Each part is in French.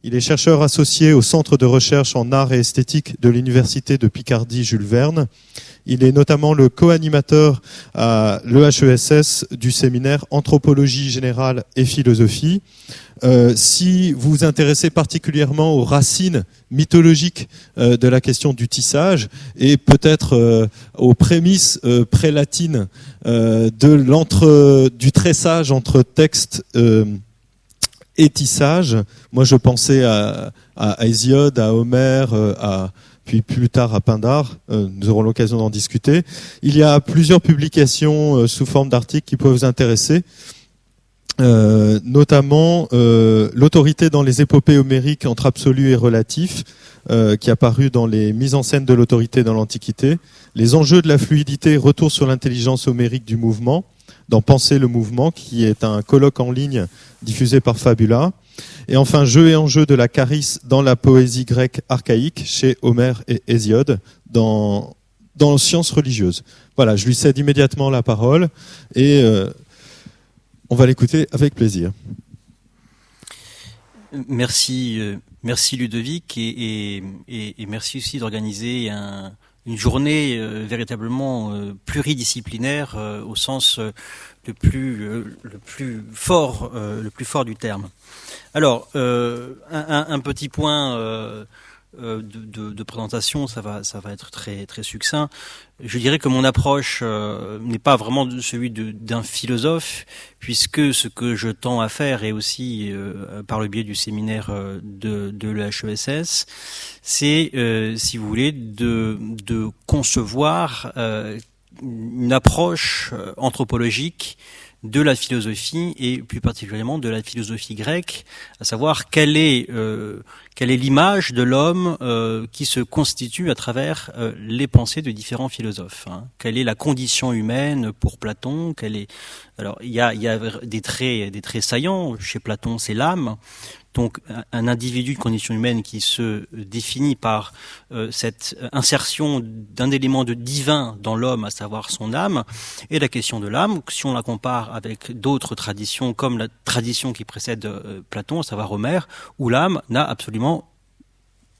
Il est chercheur associé au Centre de recherche en art et esthétique de l'Université de Picardie Jules Verne. Il est notamment le co-animateur à l'EHESS du séminaire Anthropologie générale et philosophie. Si vous vous intéressez particulièrement aux racines mythologiques de la question du tissage et peut-être aux prémices prélatines du tressage entre texte et tissage, moi je pensais à Hésiode, à Homère, puis plus tard à Pindare, nous aurons l'occasion d'en discuter. Il y a plusieurs publications sous forme d'articles qui peuvent vous intéresser, notamment l'autorité dans les épopées homériques entre absolu et relatif, qui a paru dans les mises en scène de l'autorité dans l'Antiquité, les enjeux de la fluidité, retour sur l'intelligence homérique du mouvement, dans Penser le mouvement, qui est un colloque en ligne diffusé par Fabula. Et enfin, Jeu et enjeu de la charice dans la poésie grecque archaïque chez Homère et Hésiode dans Sciences religieuses. Voilà, je lui cède immédiatement la parole et on va l'écouter avec plaisir. Merci Ludovic et merci aussi d'organiser une journée véritablement pluridisciplinaire au sens le plus fort du terme. Alors, un petit point de présentation, ça va être très très succinct. Je dirais que mon approche n'est pas vraiment celui d'un philosophe, puisque ce que je tends à faire, et aussi par le biais du séminaire de l'EHESS, c'est, si vous voulez, de concevoir une approche anthropologique de la philosophie et plus particulièrement de la philosophie grecque, à savoir quelle est l'image de l'homme qui se constitue à travers les pensées de différents philosophes. Quelle est la condition humaine pour Platon? Alors il y a des traits saillants chez Platon, c'est l'âme. Donc un individu de condition humaine qui se définit par cette insertion d'un élément de divin dans l'homme, à savoir son âme, et la question de l'âme, si on la compare avec d'autres traditions, comme la tradition qui précède Platon, à savoir Homère, où l'âme n'a absolument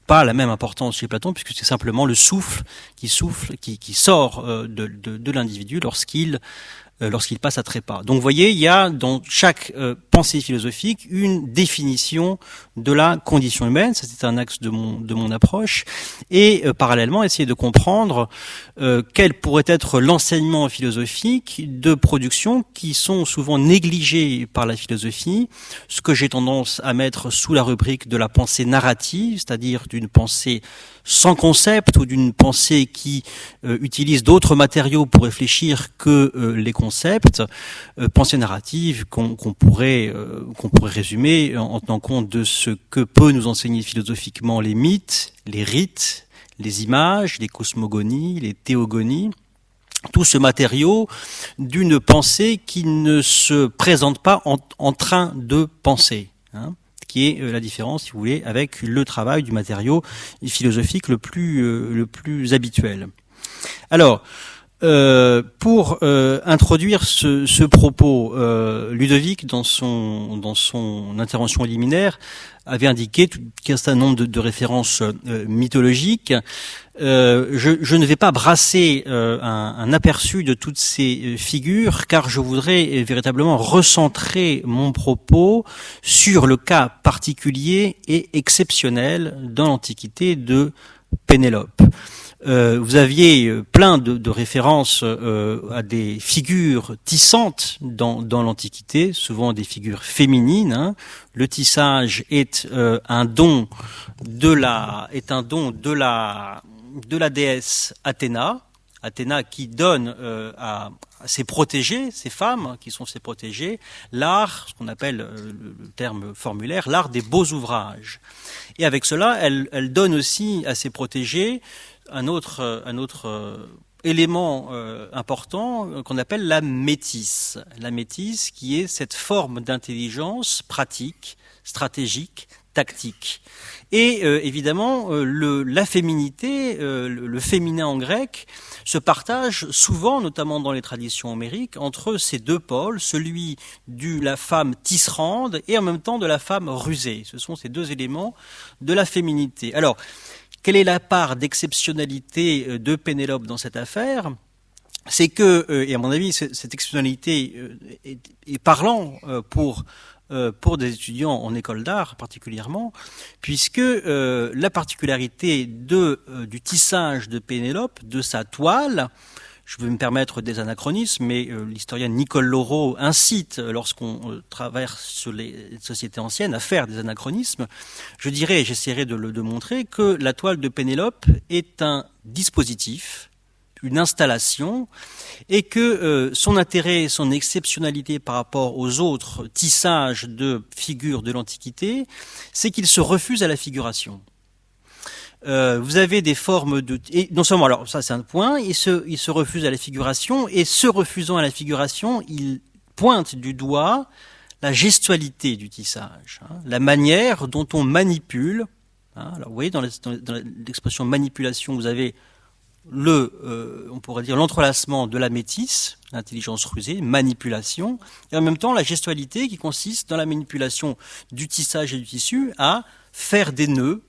pas la même importance chez Platon, puisque c'est simplement le souffle qui sort de l'individu lorsqu'il passe à trépas. Donc vous voyez, il y a dans chaque pensée philosophique une définition de la condition humaine, ça c'est un axe de mon approche, et parallèlement essayer de comprendre quel pourrait être l'enseignement philosophique de productions qui sont souvent négligées par la philosophie, ce que j'ai tendance à mettre sous la rubrique de la pensée narrative, c'est-à-dire d'une pensée sans concept ou d'une pensée qui utilise d'autres matériaux pour réfléchir que les concepts, pensée narrative qu'on pourrait résumer en tenant compte de ce que peut nous enseigner philosophiquement les mythes, les rites, les images, les cosmogonies, les théogonies, tout ce matériau d'une pensée qui ne se présente pas en train de penser, qui est la différence, si vous voulez, avec le travail du matériau philosophique le plus habituel. Alors, pour introduire ce propos, Ludovic, dans son intervention liminaire, avait indiqué qu'un certain nombre de références mythologiques. Je ne vais pas brasser un aperçu de toutes ces figures, car je voudrais véritablement recentrer mon propos sur le cas particulier et exceptionnel dans l'Antiquité de Pénélope. Vous aviez plein de références à des figures tissantes dans l'Antiquité, souvent des figures féminines. Le tissage est un don de la déesse Athéna qui donne à ses protégées, ses femmes qui sont ses protégées, l'art, ce qu'on appelle le terme formulaire, l'art des beaux ouvrages. Et avec cela, elle donne aussi à ses protégées un autre élément important qu'on appelle la métisse. La métisse qui est cette forme d'intelligence pratique, stratégique, tactique. Et évidemment, la féminité, le féminin en grec, se partage souvent, notamment dans les traditions homériques, entre ces deux pôles, celui de la femme tisserande et en même temps de la femme rusée. Ce sont ces deux éléments de la féminité. Alors, quelle est la part d'exceptionnalité de Pénélope dans cette affaire ? C'est que, et à mon avis, cette exceptionnalité est parlant pour des étudiants en école d'art particulièrement, puisque la particularité du tissage de Pénélope, de sa toile, je vais me permettre des anachronismes, mais l'historien Nicole Laureau incite, lorsqu'on traverse sur les sociétés anciennes, à faire des anachronismes. Je dirais, j'essaierai de montrer que la toile de Pénélope est un dispositif, une installation, et que son intérêt, son exceptionnalité par rapport aux autres tissages de figures de l'Antiquité, c'est qu'il se refuse à la figuration. Vous avez des formes de... Et non seulement, alors ça c'est un point, il se refuse à la figuration, et se refusant à la figuration, il pointe du doigt la gestualité du tissage, la manière dont on manipule. Alors vous voyez, dans l'expression manipulation, vous avez on pourrait dire l'entrelacement de la métisse, l'intelligence rusée, manipulation, et en même temps la gestualité qui consiste dans la manipulation du tissage et du tissu à faire des nœuds,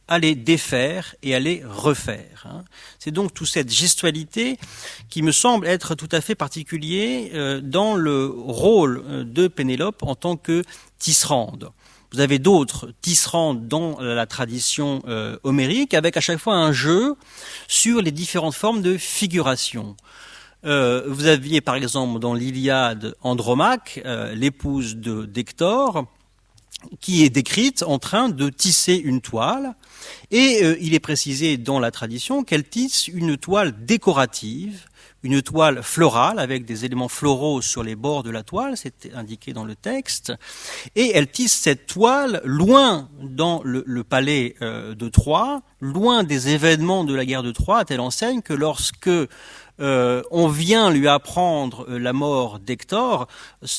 à les défaire et à les refaire. C'est donc toute cette gestualité qui me semble être tout à fait particulier dans le rôle de Pénélope en tant que tisserande. Vous avez d'autres tisserandes dans la tradition homérique, avec à chaque fois un jeu sur les différentes formes de figuration. Vous aviez par exemple dans l'Iliade Andromaque, l'épouse d'Hector, qui est décrite en train de tisser une toile, et il est précisé dans la tradition qu'elle tisse une toile décorative, une toile florale avec des éléments floraux sur les bords de la toile, c'est indiqué dans le texte, et elle tisse cette toile loin dans le palais de Troie, loin des événements de la guerre de Troie, à telle enseigne que lorsque on vient lui apprendre la mort d'Hector,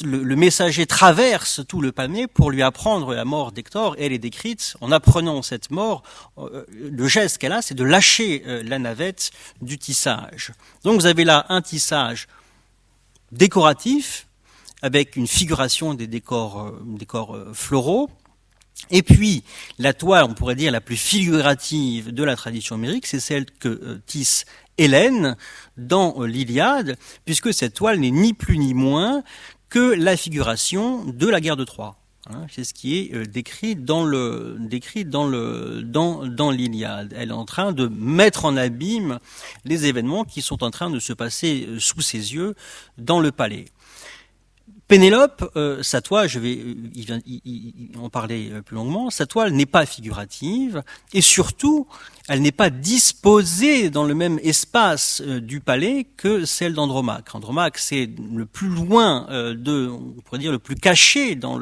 le messager traverse tout le palais pour lui apprendre la mort d'Hector, et elle est décrite en apprenant cette mort. Le geste qu'elle a, c'est de lâcher la navette du tissage. Donc vous avez là un tissage décoratif avec une figuration des décors floraux. Et puis, la toile, on pourrait dire, la plus figurative de la tradition homérique, c'est celle que tisse Hélène dans l'Iliade, puisque cette toile n'est ni plus ni moins que la figuration de la guerre de Troie. C'est ce qui est décrit dans l'Iliade. Elle est en train de mettre en abîme les événements qui sont en train de se passer sous ses yeux dans le palais. Pénélope, sa toile, je vais en parler plus longuement, sa toile n'est pas figurative, et surtout, elle n'est pas disposée dans le même espace du palais que celle d'Andromaque. Andromaque, c'est le plus loin on pourrait dire le plus caché dans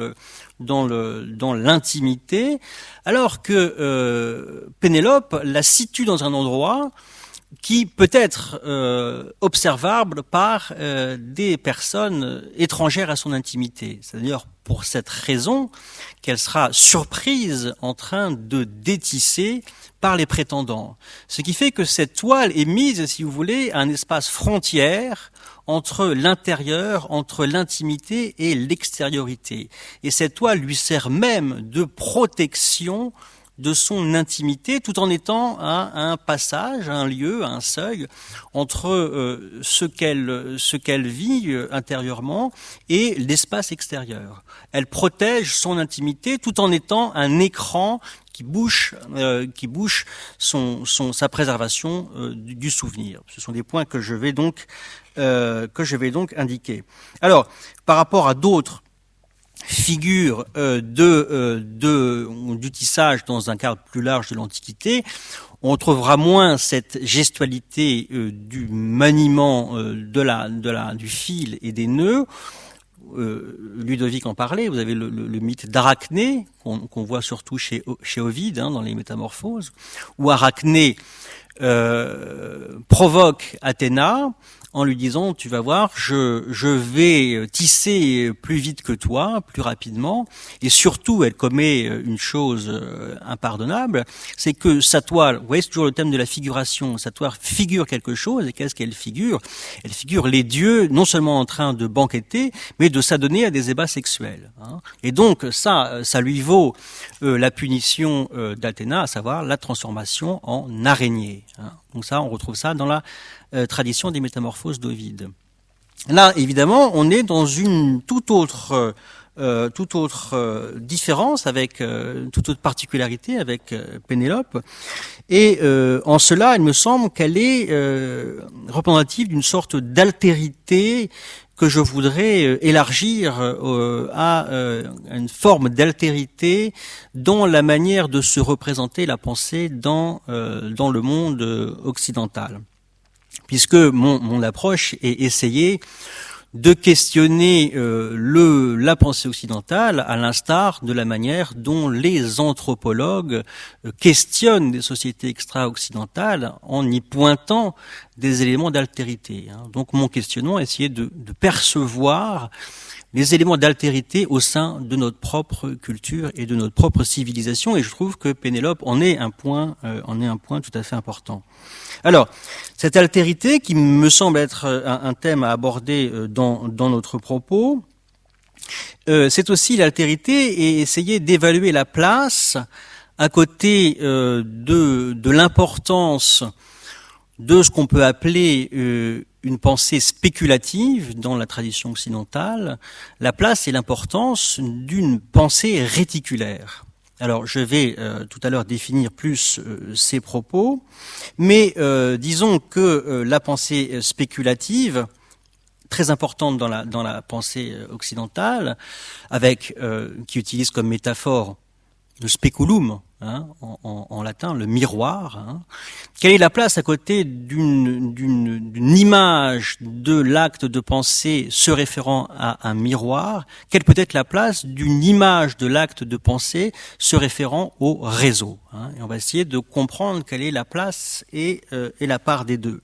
l'intimité, alors que Pénélope la situe dans un endroit qui peut être observable par des personnes étrangères à son intimité. C'est d'ailleurs pour cette raison qu'elle sera surprise en train de détisser par les prétendants. Ce qui fait que cette toile est mise, si vous voulez, à un espace frontière entre l'intérieur, entre l'intimité et l'extériorité. Et cette toile lui sert même de protection de son intimité, tout en étant à un passage, à un lieu, à un seuil entre ce qu'elle vit intérieurement et l'espace extérieur. Elle protège son intimité tout en étant un écran qui bouche sa préservation du souvenir. Ce sont des points que je vais donc indiquer. Alors, par rapport à d'autres figure du tissage dans un cadre plus large de l'Antiquité, on trouvera moins cette gestualité du maniement du fil et des nœuds. Ludovic en parlait, vous avez le mythe d'Arachné, qu'on voit surtout chez Ovide, dans les Métamorphoses, où Arachné provoque Athéna en lui disant, tu vas voir, je vais tisser plus vite que toi, plus rapidement, et surtout, elle commet une chose impardonnable, c'est que sa toile, vous voyez, c'est toujours le thème de la figuration, sa toile figure quelque chose, et qu'est-ce qu'elle figure? Elle figure les dieux, non seulement en train de banqueter, mais de s'adonner à des ébats sexuels. Hein. Et donc, ça lui vaut la punition d'Athéna, à savoir la transformation en araignée. Hein. Donc ça, on retrouve ça dans la tradition des métamorphoses d'Ovide. Là, évidemment, on est dans une toute autre différence, avec toute autre particularité avec Pénélope. Et en cela, il me semble qu'elle est représentative d'une sorte d'altérité que je voudrais élargir à une forme d'altérité dans la manière de se représenter la pensée dans le monde occidental. Puisque mon approche est essayer de questionner la pensée occidentale à l'instar de la manière dont les anthropologues questionnent des sociétés extra-occidentales en y pointant des éléments d'altérité. Donc mon questionnement est essayer de percevoir les éléments d'altérité au sein de notre propre culture et de notre propre civilisation, et je trouve que Pénélope en est un point tout à fait important. Alors, cette altérité qui me semble être un thème à aborder dans notre propos, c'est aussi l'altérité et essayer d'évaluer la place à côté de l'importance de ce qu'on peut appeler une pensée spéculative dans la tradition occidentale, la place et l'importance d'une pensée réticulaire. Alors, je vais tout à l'heure définir plus ces propos, mais disons que la pensée spéculative, très importante dans la pensée occidentale, avec qui utilise comme métaphore le speculum, en latin, le miroir. Quelle est la place à côté d'une image de l'acte de pensée se référant à un miroir? Quelle peut être la place d'une image de l'acte de pensée se référant au réseau? Et on va essayer de comprendre quelle est la place et la part des deux.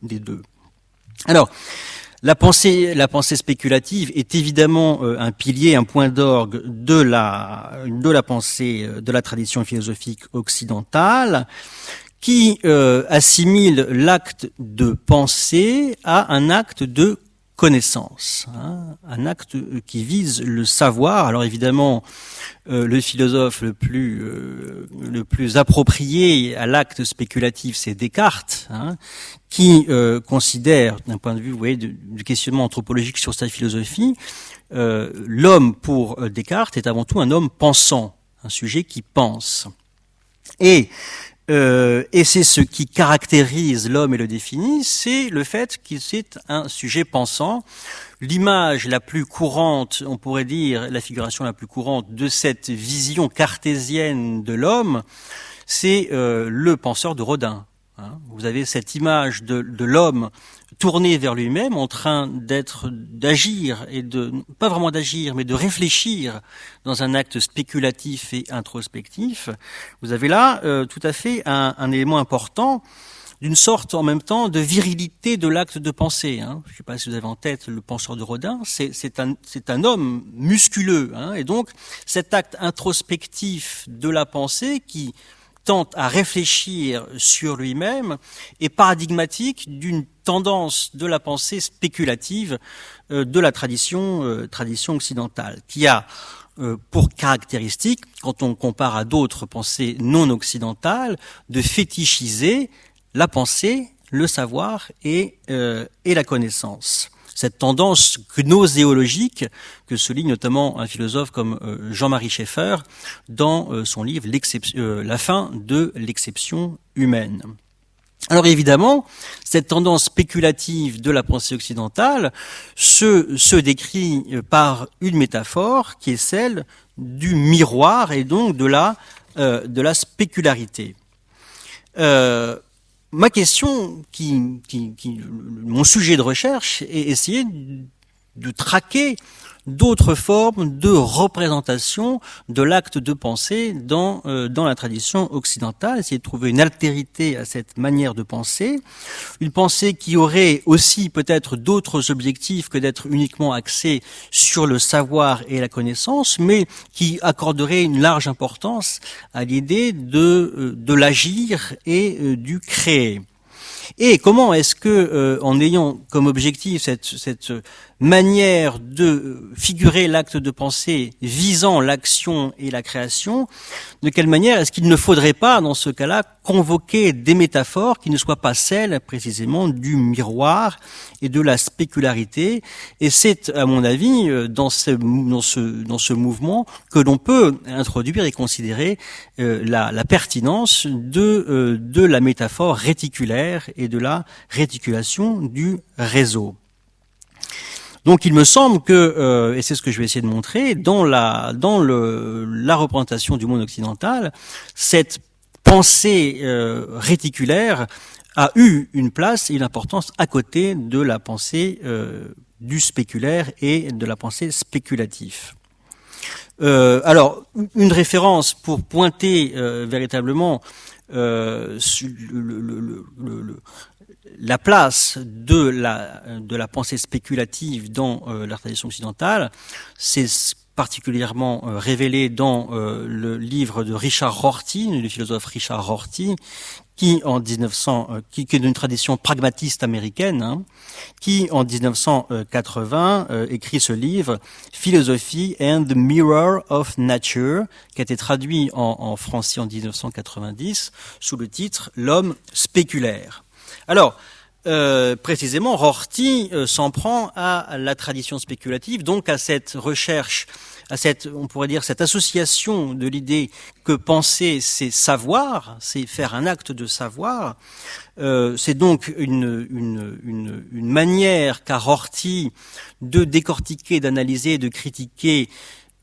Alors, la pensée spéculative est évidemment un pilier, un point d'orgue de la pensée, de la tradition philosophique occidentale, qui assimile l'acte de pensée à un acte de connaissance, un acte qui vise le savoir. Alors évidemment, le philosophe le plus approprié à l'acte spéculatif, c'est Descartes, qui considère, d'un point de vue, vous voyez, du questionnement anthropologique sur sa philosophie, l'homme pour Descartes est avant tout un homme pensant, un sujet qui pense. Et c'est ce qui caractérise l'homme et le définit, c'est le fait qu'il est un sujet pensant. L'image la plus courante, on pourrait dire, la figuration la plus courante de cette vision cartésienne de l'homme, c'est le penseur de Rodin. Vous avez cette image de l'homme tourné vers lui-même, en train d'agir et pas vraiment d'agir, mais de réfléchir dans un acte spéculatif et introspectif. Vous avez là tout à fait un élément important d'une sorte en même temps de virilité de l'acte de pensée. Je ne sais pas si vous avez en tête le penseur de Rodin, c'est un homme musculeux, et donc cet acte introspectif de la pensée qui tente à réfléchir sur lui-même est paradigmatique d'une tendance de la pensée spéculative de la tradition occidentale, qui a pour caractéristique, quand on compare à d'autres pensées non occidentales, de fétichiser la pensée, le savoir et la connaissance. Cette tendance gnoséologique que souligne notamment un philosophe comme Jean-Marie Schaeffer dans son livre La fin de l'exception humaine. Alors évidemment, cette tendance spéculative de la pensée occidentale se décrit par une métaphore qui est celle du miroir et donc de la spécularité. Ma question, mon sujet de recherche est essayer de traquer d'autres formes de représentation de l'acte de pensée dans la tradition occidentale, essayer de trouver une altérité à cette manière de penser, une pensée qui aurait aussi peut-être d'autres objectifs que d'être uniquement axée sur le savoir et la connaissance, mais qui accorderait une large importance à l'idée de l'agir et du créer. Et comment est-ce que, en ayant comme objectif cette manière de figurer l'acte de pensée visant l'action et la création, de quelle manière est-ce qu'il ne faudrait pas, dans ce cas-là, convoquer des métaphores qui ne soient pas celles, précisément, du miroir et de la spécularité? Et c'est, à mon avis, dans ce mouvement que l'on peut introduire et considérer la pertinence de la métaphore réticulaire et de la réticulation du réseau. Donc il me semble que, et c'est ce que je vais essayer de montrer, dans la représentation du monde occidental, cette pensée réticulaire a eu une place et une importance à côté de la pensée du spéculaire et de la pensée spéculative. Alors, une référence pour pointer véritablement la place de la pensée spéculative dans la tradition occidentale, c'est particulièrement révélé dans le livre de Richard Rorty, le philosophe Richard Rorty, qui est d'une tradition pragmatiste américaine, qui en 1980 écrit ce livre Philosophy and the Mirror of Nature, qui a été traduit en français en 1990 sous le titre L'homme spéculaire. Alors, précisément, Rorty s'en prend à la tradition spéculative, donc à cette recherche, à on pourrait dire, cette association de l'idée que penser, c'est savoir, c'est faire un acte de savoir. C'est donc une manière qu'a Rorty de décortiquer, d'analyser, de critiquer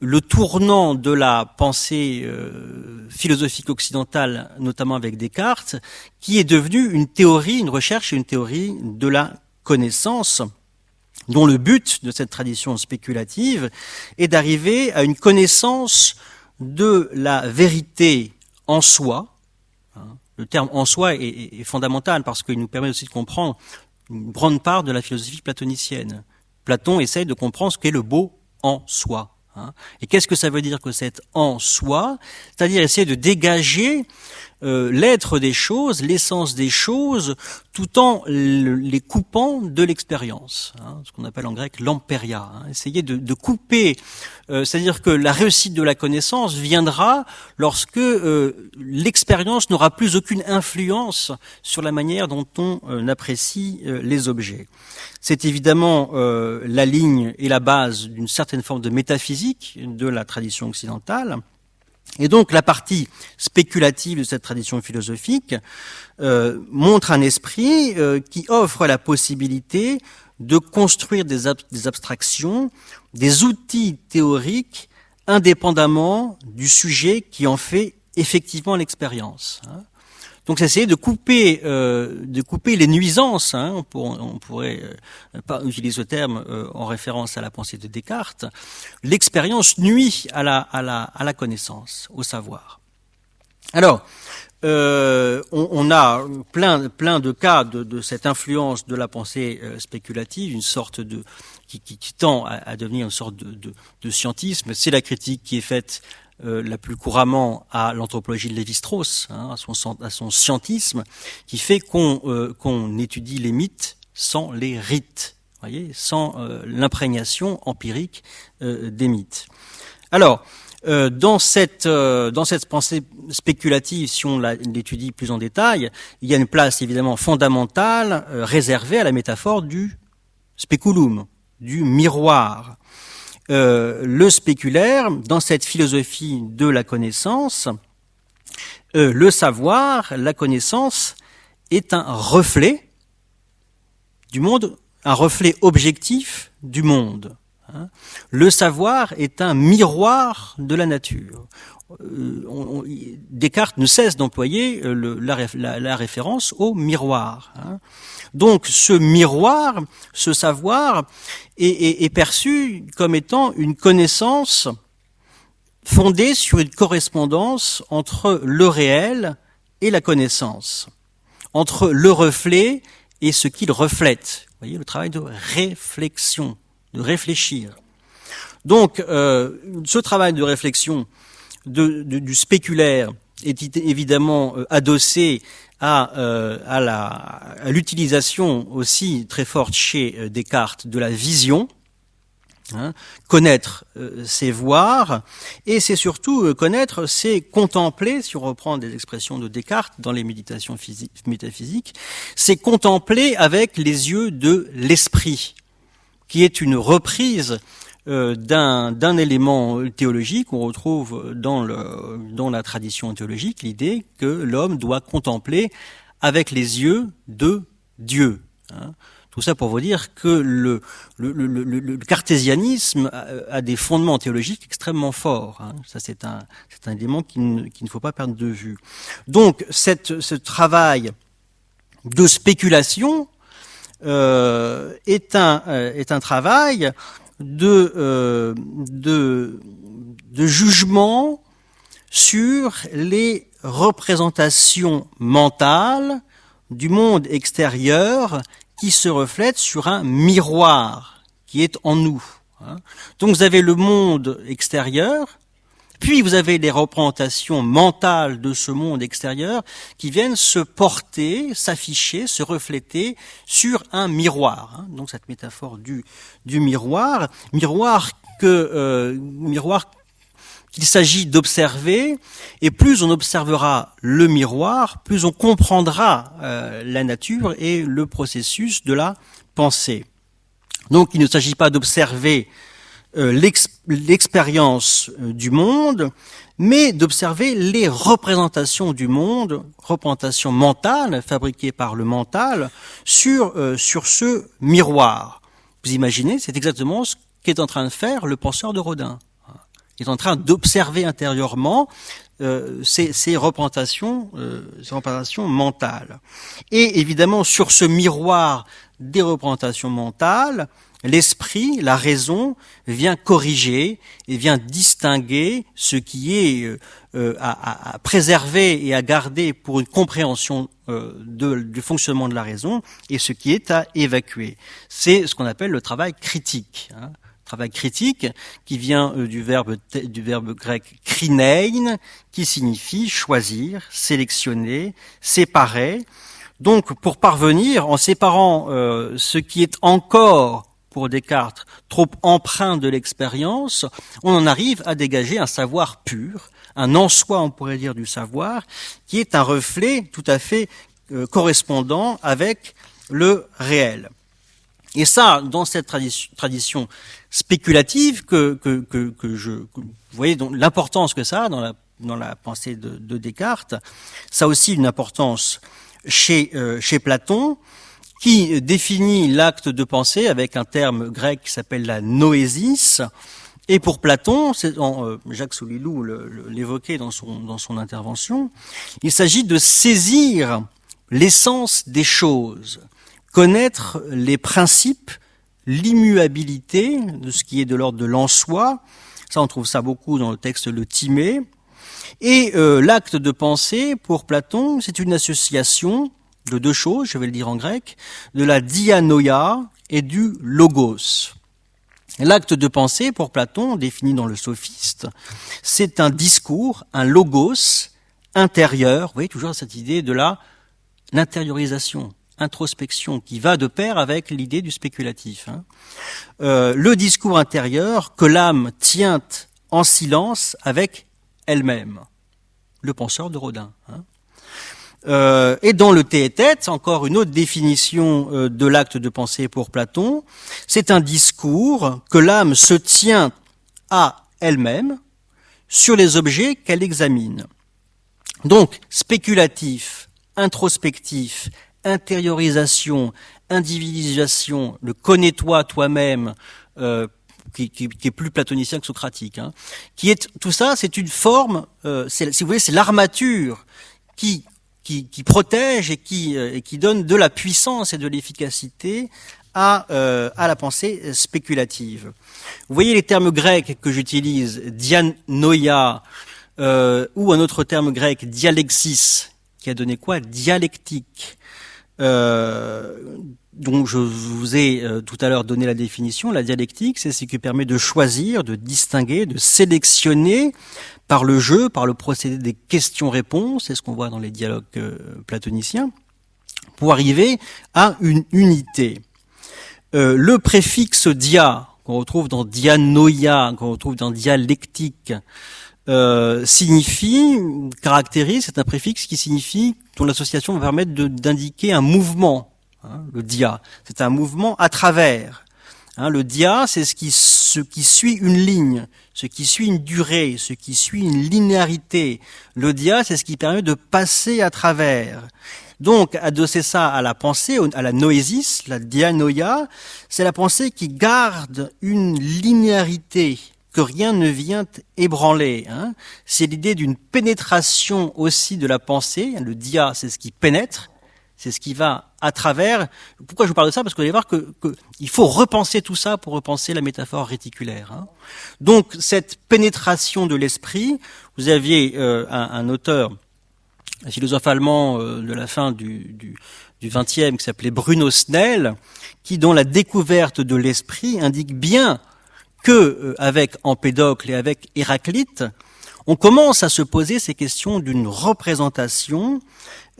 le tournant de la pensée philosophique occidentale, notamment avec Descartes, qui est devenue une théorie, une recherche et une théorie de la connaissance, dont le but de cette tradition spéculative est d'arriver à une connaissance de la vérité en soi. Le terme en soi est fondamental parce qu'il nous permet aussi de comprendre une grande part de la philosophie platonicienne. Platon essaye de comprendre ce qu'est le beau en soi. Et qu'est-ce que ça veut dire que c'est en soi? C'est-à-dire essayer de dégager l'être des choses, l'essence des choses, tout en les coupant de l'expérience, ce qu'on appelle en grec l'emperia. Essayer de couper, c'est-à-dire que la réussite de la connaissance viendra lorsque l'expérience n'aura plus aucune influence sur la manière dont on apprécie les objets. C'est évidemment la ligne et la base d'une certaine forme de métaphysique de la tradition occidentale. Et donc la partie spéculative de cette tradition philosophique montre un esprit qui offre la possibilité de construire des abstractions, des outils théoriques indépendamment du sujet qui en fait effectivement l'expérience. Donc c'est essayer de couper les nuisances. On pourrait pas utiliser ce terme en référence à la pensée de Descartes. L'expérience nuit à la connaissance, au savoir. Alors, on a plein de cas de cette influence de la pensée spéculative, une sorte de qui tend à devenir une sorte de scientisme. C'est la critique qui est faite la plus couramment à l'anthropologie de Lévi-Strauss, à son scientisme, qui fait qu'on étudie les mythes sans les rites, sans l'imprégnation empirique des mythes. Alors, dans cette pensée spéculative, si on l'étudie plus en détail, il y a une place évidemment fondamentale réservée à la métaphore du speculum, du miroir. Le spéculaire, dans cette philosophie de la connaissance, le savoir, la connaissance, est un reflet du monde, un reflet objectif du monde. Le savoir est un miroir de la nature. Descartes ne cesse d'employer la référence au miroir. Hein. Donc ce miroir, ce savoir, est perçu comme étant une connaissance fondée sur une correspondance entre le réel et la connaissance, entre le reflet et ce qu'il reflète. Vous voyez, le travail de réflexion, de réfléchir. Donc, ce travail de réflexion du spéculaire est évidemment adossé à l'utilisation aussi très forte chez Descartes de la vision. Hein, connaître, c'est voir, et c'est surtout connaître, c'est contempler, si on reprend des expressions de Descartes dans les méditations métaphysiques, c'est contempler avec les yeux de l'esprit, qui est une reprise d'un élément théologique qu'on retrouve dans la tradition théologique, l'idée que l'homme doit contempler avec les yeux de Dieu. Hein. Tout ça pour vous dire que le cartésianisme a des fondements théologiques extrêmement forts. Hein. Ça, c'est un élément qu'il ne faut pas perdre de vue. Donc, ce travail de spéculation est un travail de jugement sur les représentations mentales du monde extérieur qui se reflète sur un miroir qui est en nous. Donc vous avez le monde extérieur, puis vous avez les représentations mentales de ce monde extérieur qui viennent se porter, s'afficher, se refléter sur un miroir. Donc cette métaphore du miroir qu'il s'agit d'observer, et plus on observera le miroir, plus on comprendra la nature et le processus de la pensée. Donc il ne s'agit pas d'observer l'expérience du monde, mais d'observer les représentations du monde, représentations mentales, fabriquées par le mental, sur ce miroir. Vous imaginez, c'est exactement ce qu'est en train de faire le penseur de Rodin. Il est en train d'observer intérieurement ces représentations mentales. Et évidemment, sur ce miroir des représentations mentales, l'esprit, la raison, vient corriger et vient distinguer ce qui est à préserver et à garder pour une compréhension du fonctionnement de la raison et ce qui est à évacuer. C'est ce qu'on appelle le travail critique. Travail critique qui vient du verbe grec krinein, qui signifie choisir, sélectionner, séparer. Donc, pour parvenir, en séparant ce qui est encore, pour Descartes, trop empreint de l'expérience, on en arrive à dégager un savoir pur, un en soi, on pourrait dire, du savoir, qui est un reflet tout à fait correspondant avec le réel. Et ça, dans cette tradition spéculative vous voyez donc l'importance que ça a dans la pensée de Descartes, ça a aussi une importance chez Platon, qui définit l'acte de penser avec un terme grec qui s'appelle la noésis. Et pour Platon, Jacques Soulilou l'évoquait dans son intervention, il s'agit de saisir l'essence des choses, connaître les principes, l'immuabilité de ce qui est de l'ordre de l'en-soi. Ça, on trouve ça beaucoup dans le texte de Timée. Et l'acte de pensée, pour Platon, c'est une association de deux choses, je vais le dire en grec, de la dianoia et du logos. L'acte de pensée, pour Platon, défini dans le Sophiste, c'est un discours, un logos intérieur. Vous voyez toujours cette idée de l'intériorisation, introspection, qui va de pair avec l'idée du spéculatif. Le discours intérieur que l'âme tient en silence avec elle-même. Le penseur de Rodin. Et dans le Théétète, encore une autre définition de l'acte de pensée pour Platon, c'est un discours que l'âme se tient à elle-même sur les objets qu'elle examine. Donc, spéculatif, introspectif, intériorisation, individualisation, le connais-toi toi-même, qui est plus platonicien que socratique, hein, tout ça, c'est une forme, si vous voulez, c'est l'armature qui protège et qui donne de la puissance et de l'efficacité à la pensée spéculative. Vous voyez les termes grecs que j'utilise, dianoia, ou un autre terme grec, dialexis, qui a donné quoi? Dialectique. Donc je vous ai tout à l'heure donné la définition. La dialectique, c'est ce qui permet de choisir, de distinguer, de sélectionner par le jeu, par le procédé des questions-réponses, c'est ce qu'on voit dans les dialogues platoniciens, pour arriver à une unité. Le préfixe dia, qu'on retrouve dans dianoia, qu'on retrouve dans dialectique, caractérise, c'est un préfixe qui signifie, dont l'association va permettre d'indiquer un mouvement. Hein, le dia, c'est un mouvement à travers. Hein, le dia, c'est ce qui suit une ligne, ce qui suit une durée, ce qui suit une linéarité. Le dia, c'est ce qui permet de passer à travers. Donc, adosser ça à la pensée, à la noésis, la dianoia, c'est la pensée qui garde une linéarité, que rien ne vient ébranler. Hein. C'est l'idée d'une pénétration aussi de la pensée. Le dia, c'est ce qui pénètre, c'est ce qui va à travers. Pourquoi je vous parle de ça? Parce que vous allez voir que il faut repenser tout ça pour repenser la métaphore réticulaire. Hein. Donc, cette pénétration de l'esprit, vous aviez un auteur, un philosophe allemand de la fin du XXe, qui s'appelait Bruno Snell, qui, dans la découverte de l'esprit, indique bien que avec Empédocle et avec Héraclite, on commence à se poser ces questions d'une représentation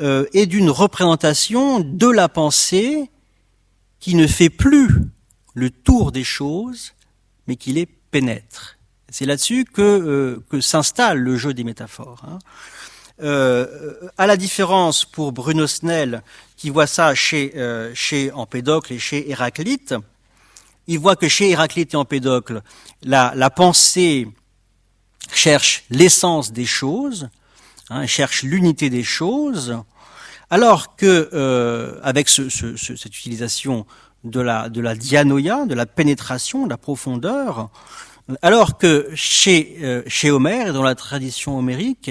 et d'une représentation de la pensée qui ne fait plus le tour des choses, mais qui les pénètre. C'est là-dessus que s'installe le jeu des métaphores. Hein. À la différence pour Bruno Snell, qui voit ça chez Empédocle et chez Héraclite, il voit que chez Héraclite et Empédocle, la pensée cherche l'essence des choses, hein, cherche l'unité des choses, alors que avec cette utilisation de la dianoia, de la pénétration, de la profondeur, alors que chez Homère et dans la tradition homérique,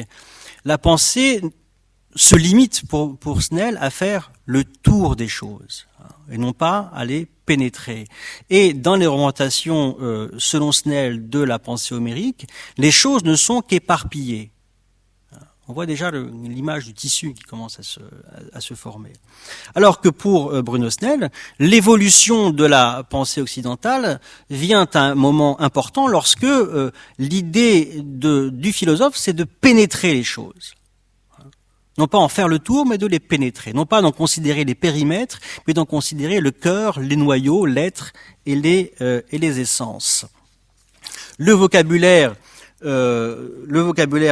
la pensée se limite pour Snell à faire le tour des choses, et non pas à les pénétrer. Et dans les représentations, selon Snell, de la pensée homérique, les choses ne sont qu'éparpillées. On voit déjà l'image du tissu qui commence à se former. Alors que pour Bruno Snell, l'évolution de la pensée occidentale vient à un moment important lorsque l'idée du philosophe, c'est de pénétrer les choses. Non pas en faire le tour, mais de les pénétrer. Non pas d'en considérer les périmètres, mais d'en considérer le cœur, les noyaux, l'être et les essences. Le vocabulaire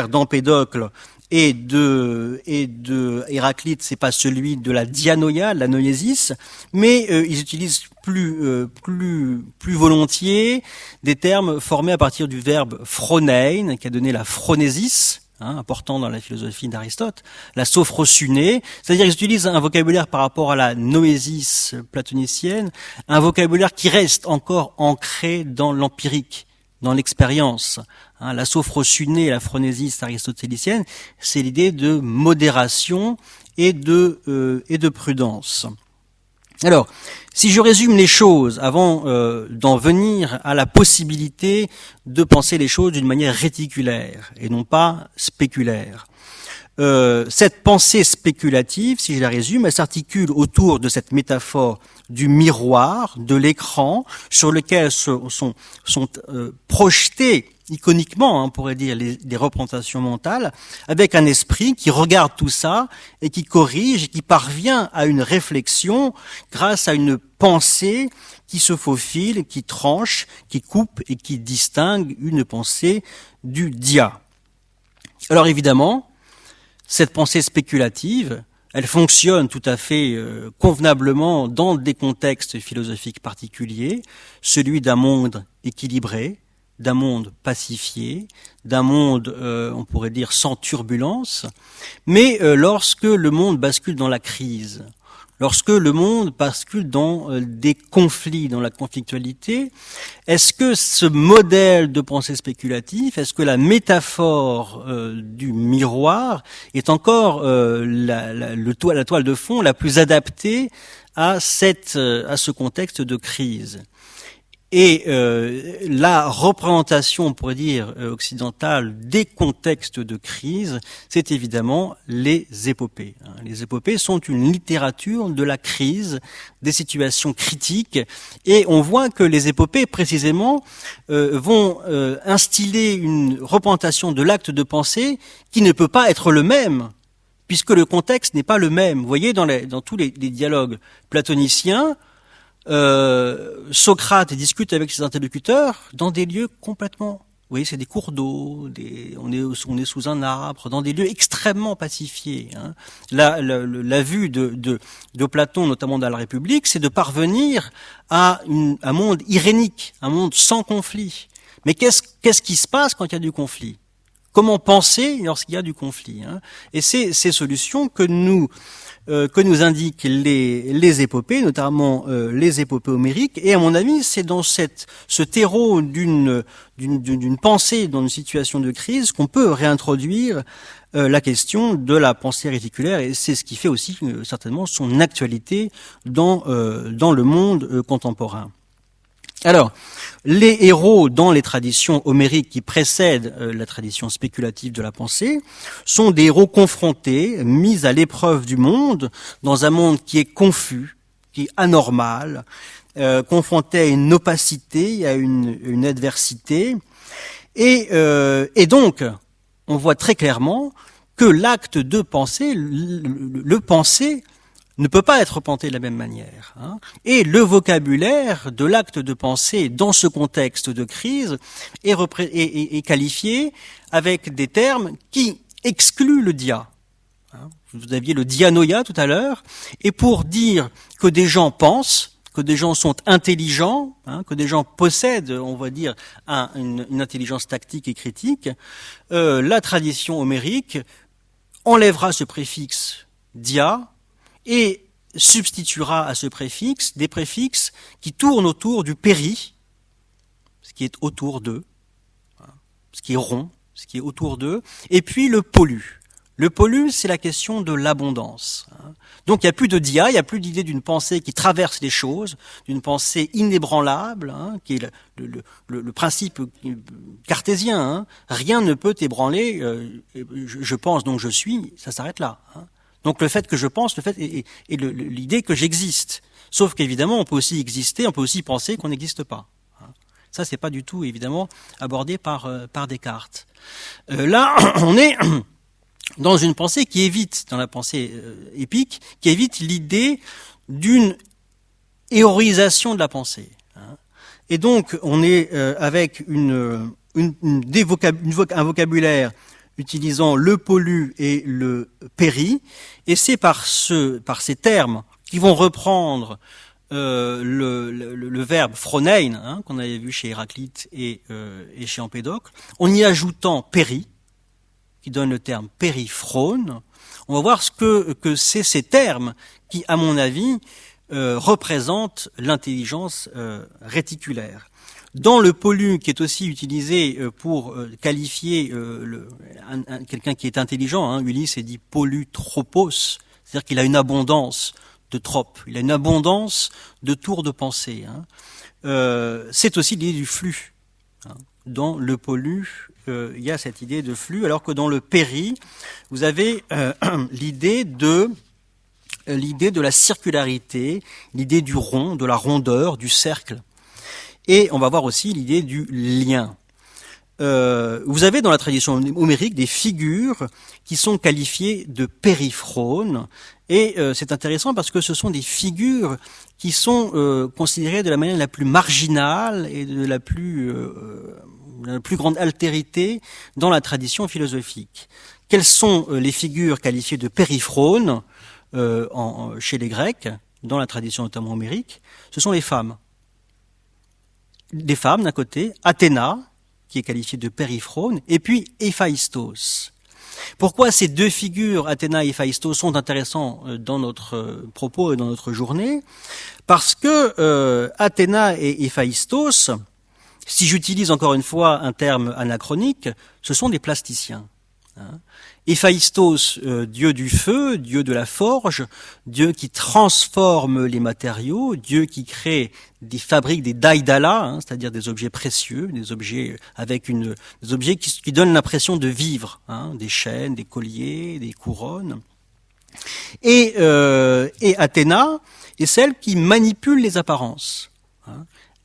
d'Empédocle et de Héraclite, c'est pas celui de la dianoia, la noésis, mais ils utilisent plus volontiers des termes formés à partir du verbe phronein, qui a donné la phronésis, important dans la philosophie d'Aristote, la sophrosuné, c'est-à-dire qu'ils utilisent un vocabulaire par rapport à la noésis platonicienne, un vocabulaire qui reste encore ancré dans l'empirique, dans l'expérience. La sophrosuné et la phronésis aristotélicienne, c'est l'idée de modération et de prudence. Alors, si je résume les choses avant d'en venir à la possibilité de penser les choses d'une manière réticulaire et non pas spéculaire. Cette pensée spéculative, si je la résume, elle s'articule autour de cette métaphore du miroir, de l'écran, sur lequel sont projetés iconiquement, on pourrait dire, les représentations mentales, avec un esprit qui regarde tout ça et qui corrige et qui parvient à une réflexion grâce à une pensée qui se faufile, qui tranche, qui coupe et qui distingue une pensée du dia. Alors évidemment, cette pensée spéculative, elle fonctionne tout à fait convenablement dans des contextes philosophiques particuliers, celui d'un monde équilibré, d'un monde pacifié, d'un monde, on pourrait dire, sans turbulence. Mais lorsque le monde bascule dans la crise, lorsque le monde bascule dans des conflits, dans la conflictualité, est-ce que ce modèle de pensée spéculatif, est-ce que la métaphore du miroir est encore la toile de fond la plus adaptée à ce contexte de crise? Et la représentation, on pourrait dire, occidentale des contextes de crise, c'est évidemment les épopées. Les épopées sont une littérature de la crise, des situations critiques, et on voit que les épopées, précisément, vont instiller une représentation de l'acte de pensée qui ne peut pas être le même, puisque le contexte n'est pas le même. Vous voyez, dans tous les dialogues platoniciens, Socrate discute avec ses interlocuteurs dans des lieux complètement, vous voyez, c'est des cours d'eau, on est sous un arbre, dans des lieux extrêmement pacifiés. Hein. La vue de Platon, notamment dans la République, c'est de parvenir à un monde irénique, un monde sans conflit. Mais qu'est-ce qui se passe quand il y a du conflit? Comment penser lorsqu'il y a du conflit, hein? Et c'est ces solutions que nous indiquent les épopées, notamment les épopées homériques. Et à mon avis, c'est dans ce terreau d'une pensée dans une situation de crise qu'on peut réintroduire la question de la pensée réticulaire. Et c'est ce qui fait aussi certainement son actualité dans le monde contemporain. Alors, les héros dans les traditions homériques qui précèdent la tradition spéculative de la pensée sont des héros confrontés, mis à l'épreuve du monde, dans un monde qui est confus, qui est anormal, confronté à une opacité, à une adversité. Et donc, on voit très clairement que l'acte de penser, le penser, ne peut pas être représenté de la même manière. Hein. Et le vocabulaire de l'acte de pensée dans ce contexte de crise est qualifié avec des termes qui excluent le dia. Hein. Vous aviez le dianoia tout à l'heure, et pour dire que des gens pensent, que des gens sont intelligents, hein, que des gens possèdent, on va dire, une intelligence tactique et critique, la tradition homérique enlèvera ce préfixe dia, et substituera à ce préfixe des préfixes qui tournent autour du péri, ce qui est autour d'eux, ce qui est rond, ce qui est autour d'eux, et puis le pollu. Le pollu, c'est la question de l'abondance. Donc il n'y a plus de dia, il n'y a plus d'idée d'une pensée qui traverse les choses, d'une pensée inébranlable, qui est le principe cartésien. Hein. Rien ne peut ébranler, je pense donc je suis, ça s'arrête là. Hein. Donc le fait que je pense, le fait et l'idée que j'existe. Sauf qu'évidemment, on peut aussi exister, on peut aussi penser qu'on n'existe pas. Ça, c'est pas du tout évidemment abordé par Descartes. Là, on est dans une pensée qui évite, dans la pensée épique, qui évite l'idée d'une héroïsation de la pensée. Et donc, on est avec un vocabulaire utilisant le pollu et le péri, et c'est par ces termes qui vont reprendre le verbe phronein, qu'on avait vu chez Héraclite et chez Empédocle, en y ajoutant péri, qui donne le terme périphrone. On va voir ce que c'est ces termes qui, à mon avis, représentent l'intelligence réticulaire. Dans le pollu, qui est aussi utilisé pour qualifier quelqu'un qui est intelligent, Ulysse est dit pollutropos, c'est-à-dire qu'il a une abondance de tropes, il a une abondance de tours de pensée. C'est aussi l'idée du flux. Dans le pollu, il y a cette idée de flux, alors que dans le péri, vous avez l'idée de la circularité, l'idée du rond, de la rondeur, du cercle. Et on va voir aussi l'idée du lien. Vous avez dans la tradition homérique des figures qui sont qualifiées de périphrones, et c'est intéressant parce que ce sont des figures qui sont considérées de la manière la plus marginale et de la plus grande altérité dans la tradition philosophique. Quelles sont les figures qualifiées de périphrones chez les Grecs, dans la tradition notamment homérique? Ce sont les femmes. Des femmes d'un côté, Athéna, qui est qualifiée de périphrone, et puis Héphaïstos. Pourquoi ces deux figures, Athéna et Héphaïstos, sont intéressants dans notre propos et dans notre journée? Parce que Athéna et Héphaïstos, si j'utilise encore une fois un terme anachronique, ce sont des plasticiens. Héphaïstos, dieu du feu, dieu de la forge, dieu qui transforme les matériaux, dieu qui fabrique des daïdalas, c'est-à-dire des objets précieux, des objets des objets qui donnent l'impression de vivre, des chaînes, des colliers, des couronnes. Et Athéna est celle qui manipule les apparences.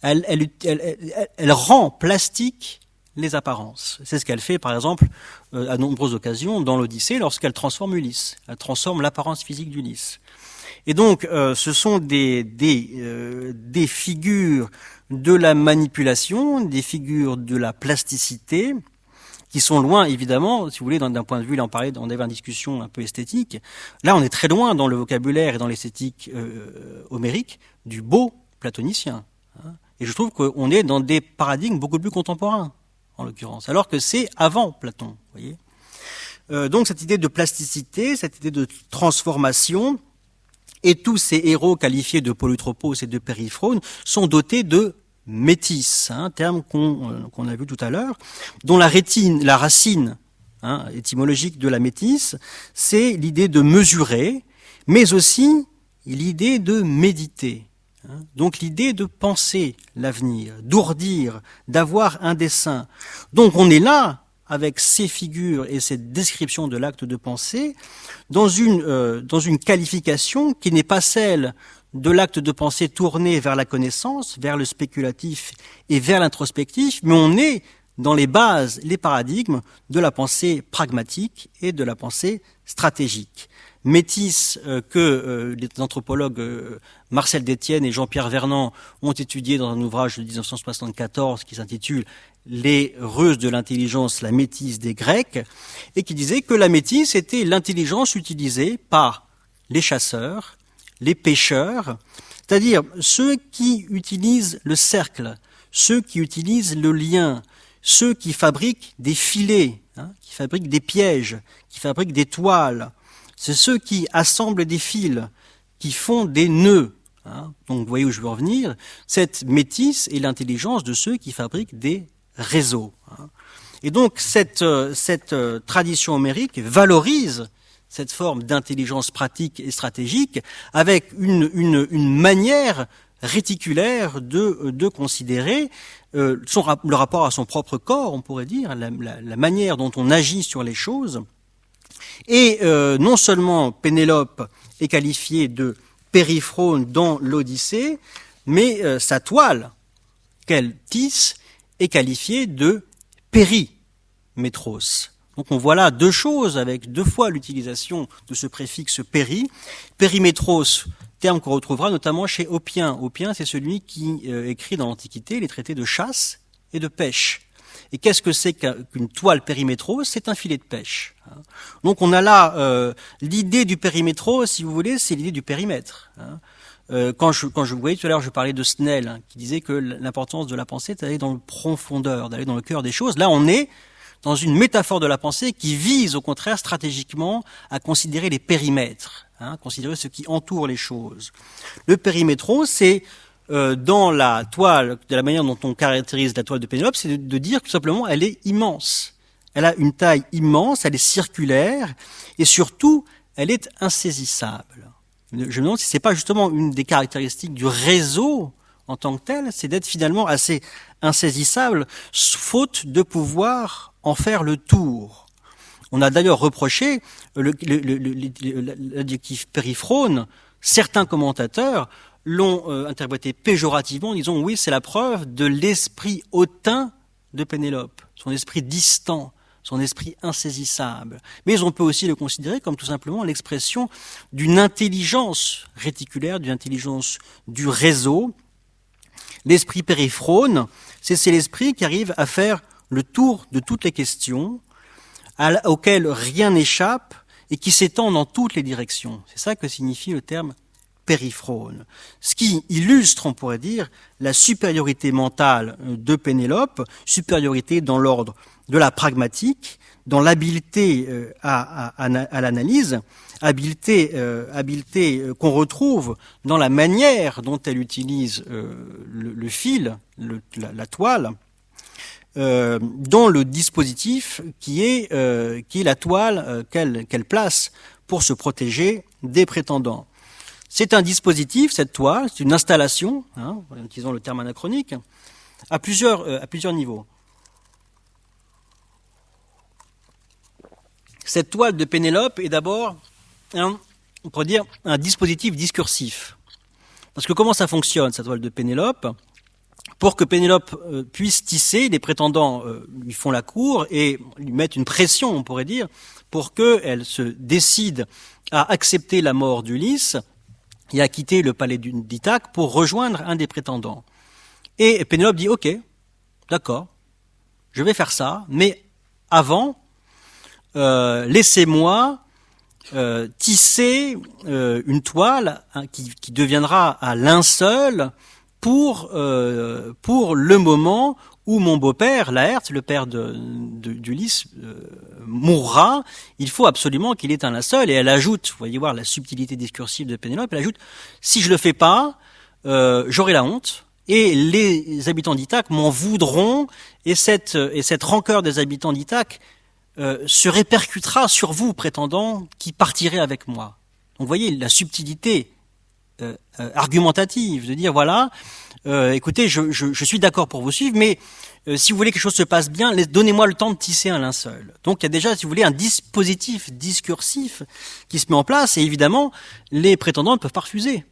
Elle rend plastique les apparences. C'est ce qu'elle fait, par exemple, à nombreuses occasions dans l'Odyssée, lorsqu'elle transforme Ulysse. Elle transforme l'apparence physique d'Ulysse. Et donc, ce sont des figures de la manipulation, des figures de la plasticité, qui sont loin, évidemment, si vous voulez, d'un point de vue, là on avait une discussion un peu esthétique. Là, on est très loin dans le vocabulaire et dans l'esthétique homérique du beau platonicien. Et je trouve qu'on est dans des paradigmes beaucoup plus contemporains, en l'occurrence, alors que c'est avant Platon, vous voyez. Donc cette idée de plasticité, cette idée de transformation, et tous ces héros qualifiés de Polytropos et de Périphrone sont dotés de métis, terme qu'on a vu tout à l'heure, dont la racine étymologique de la métisse, c'est l'idée de mesurer, mais aussi l'idée de méditer. Donc l'idée de penser l'avenir, d'ourdir, d'avoir un dessein. Donc on est là, avec ces figures et cette description de l'acte de pensée, dans une qualification qui n'est pas celle de l'acte de pensée tourné vers la connaissance, vers le spéculatif et vers l'introspectif, mais on est dans les bases, les paradigmes de la pensée pragmatique et de la pensée stratégique. Métis que les anthropologues Marcel Détienne et Jean-Pierre Vernant ont étudié dans un ouvrage de 1974 qui s'intitule « Les ruses de l'intelligence, la métisse des Grecs » et qui disait que la métisse était l'intelligence utilisée par les chasseurs, les pêcheurs, c'est-à-dire ceux qui utilisent le cercle, ceux qui utilisent le lien, ceux qui fabriquent des filets, qui fabriquent des pièges, qui fabriquent des toiles. C'est ceux qui assemblent des fils, qui font des nœuds. Donc vous voyez où je veux en venir. Cette métisse est l'intelligence de ceux qui fabriquent des réseaux. Et donc cette tradition homérique valorise cette forme d'intelligence pratique et stratégique avec une manière réticulaire de considérer le rapport à son propre corps, on pourrait dire, la manière dont on agit sur les choses. Et non seulement Pénélope est qualifiée de Périphrone dans l'Odyssée, mais sa toile qu'elle tisse est qualifiée de Périmétros. Donc on voit là deux choses avec deux fois l'utilisation de ce préfixe péri. Périmétros, terme qu'on retrouvera notamment chez Oppien. Oppien, c'est celui qui écrit dans l'Antiquité les traités de chasse et de pêche. Et qu'est-ce que c'est qu'une toile périmétros? C'est un filet de pêche. Donc on a là l'idée du périmétros, si vous voulez, c'est l'idée du périmètre. Quand vous voyez tout à l'heure, je parlais de Snell, qui disait que l'importance de la pensée, c'est d'aller dans le profondeur, d'aller dans le cœur des choses. Là, on est dans une métaphore de la pensée qui vise, au contraire, stratégiquement, à considérer les périmètres, considérer ce qui entoure les choses. Le périmétros, c'est dans la toile, de la manière dont on caractérise la toile de Pénélope, c'est de dire que simplement elle est immense. Elle a une taille immense, elle est circulaire, et surtout, elle est insaisissable. Je me demande si c'est pas justement une des caractéristiques du réseau en tant que tel, c'est d'être finalement assez insaisissable, faute de pouvoir en faire le tour. On a d'ailleurs reproché l'adjectif périphrone. Certains commentateurs l'ont interprété péjorativement en disant oui, c'est la preuve de l'esprit hautain de Pénélope, son esprit distant, son esprit insaisissable. Mais on peut aussi le considérer comme tout simplement l'expression d'une intelligence réticulaire, d'une intelligence du réseau. L'esprit périphrone, c'est l'esprit qui arrive à faire le tour de toutes les questions, auxquelles rien n'échappe et qui s'étend dans toutes les directions. C'est ça que signifie le terme périphrone. Ce qui illustre, on pourrait dire, la supériorité mentale de Pénélope, supériorité dans l'ordre de la pragmatique, dans l'habileté à l'analyse, habileté qu'on retrouve dans la manière dont elle utilise le fil, la toile, dans le dispositif qui est la toile qu'elle place pour se protéger des prétendants. C'est un dispositif, cette toile, c'est une installation, en utilisant le terme anachronique, à plusieurs niveaux. Cette toile de Pénélope est d'abord on pourrait dire un dispositif discursif. Parce que comment ça fonctionne, cette toile de Pénélope ? Pour que Pénélope puisse tisser, les prétendants lui font la cour et lui mettent une pression, on pourrait dire, pour qu'elle se décide à accepter la mort d'Ulysse et à quitter le palais d'Ithaque pour rejoindre un des prétendants. Et Pénélope dit « Ok, d'accord, je vais faire ça, mais avant, laissez-moi tisser une toile qui deviendra un linceul pour le moment où mon beau-père, Laërte, le père d'Ulysse, mourra. Il faut absolument qu'il ait un linceul. Et elle ajoute, vous voyez voir la subtilité discursive de Pénélope, elle ajoute, si je le fais pas, j'aurai la honte. Et les habitants d'Ithaque m'en voudront, et cette rancœur des habitants d'Ithaque se répercutera sur vous, prétendants, qui partirez avec moi. Donc vous voyez la subtilité argumentative, de dire voilà, écoutez, je suis d'accord pour vous suivre, mais si vous voulez que quelque chose se passe bien, donnez-moi le temps de tisser un linceul. Donc il y a déjà, si vous voulez, un dispositif discursif qui se met en place, et évidemment, les prétendants ne peuvent pas refuser,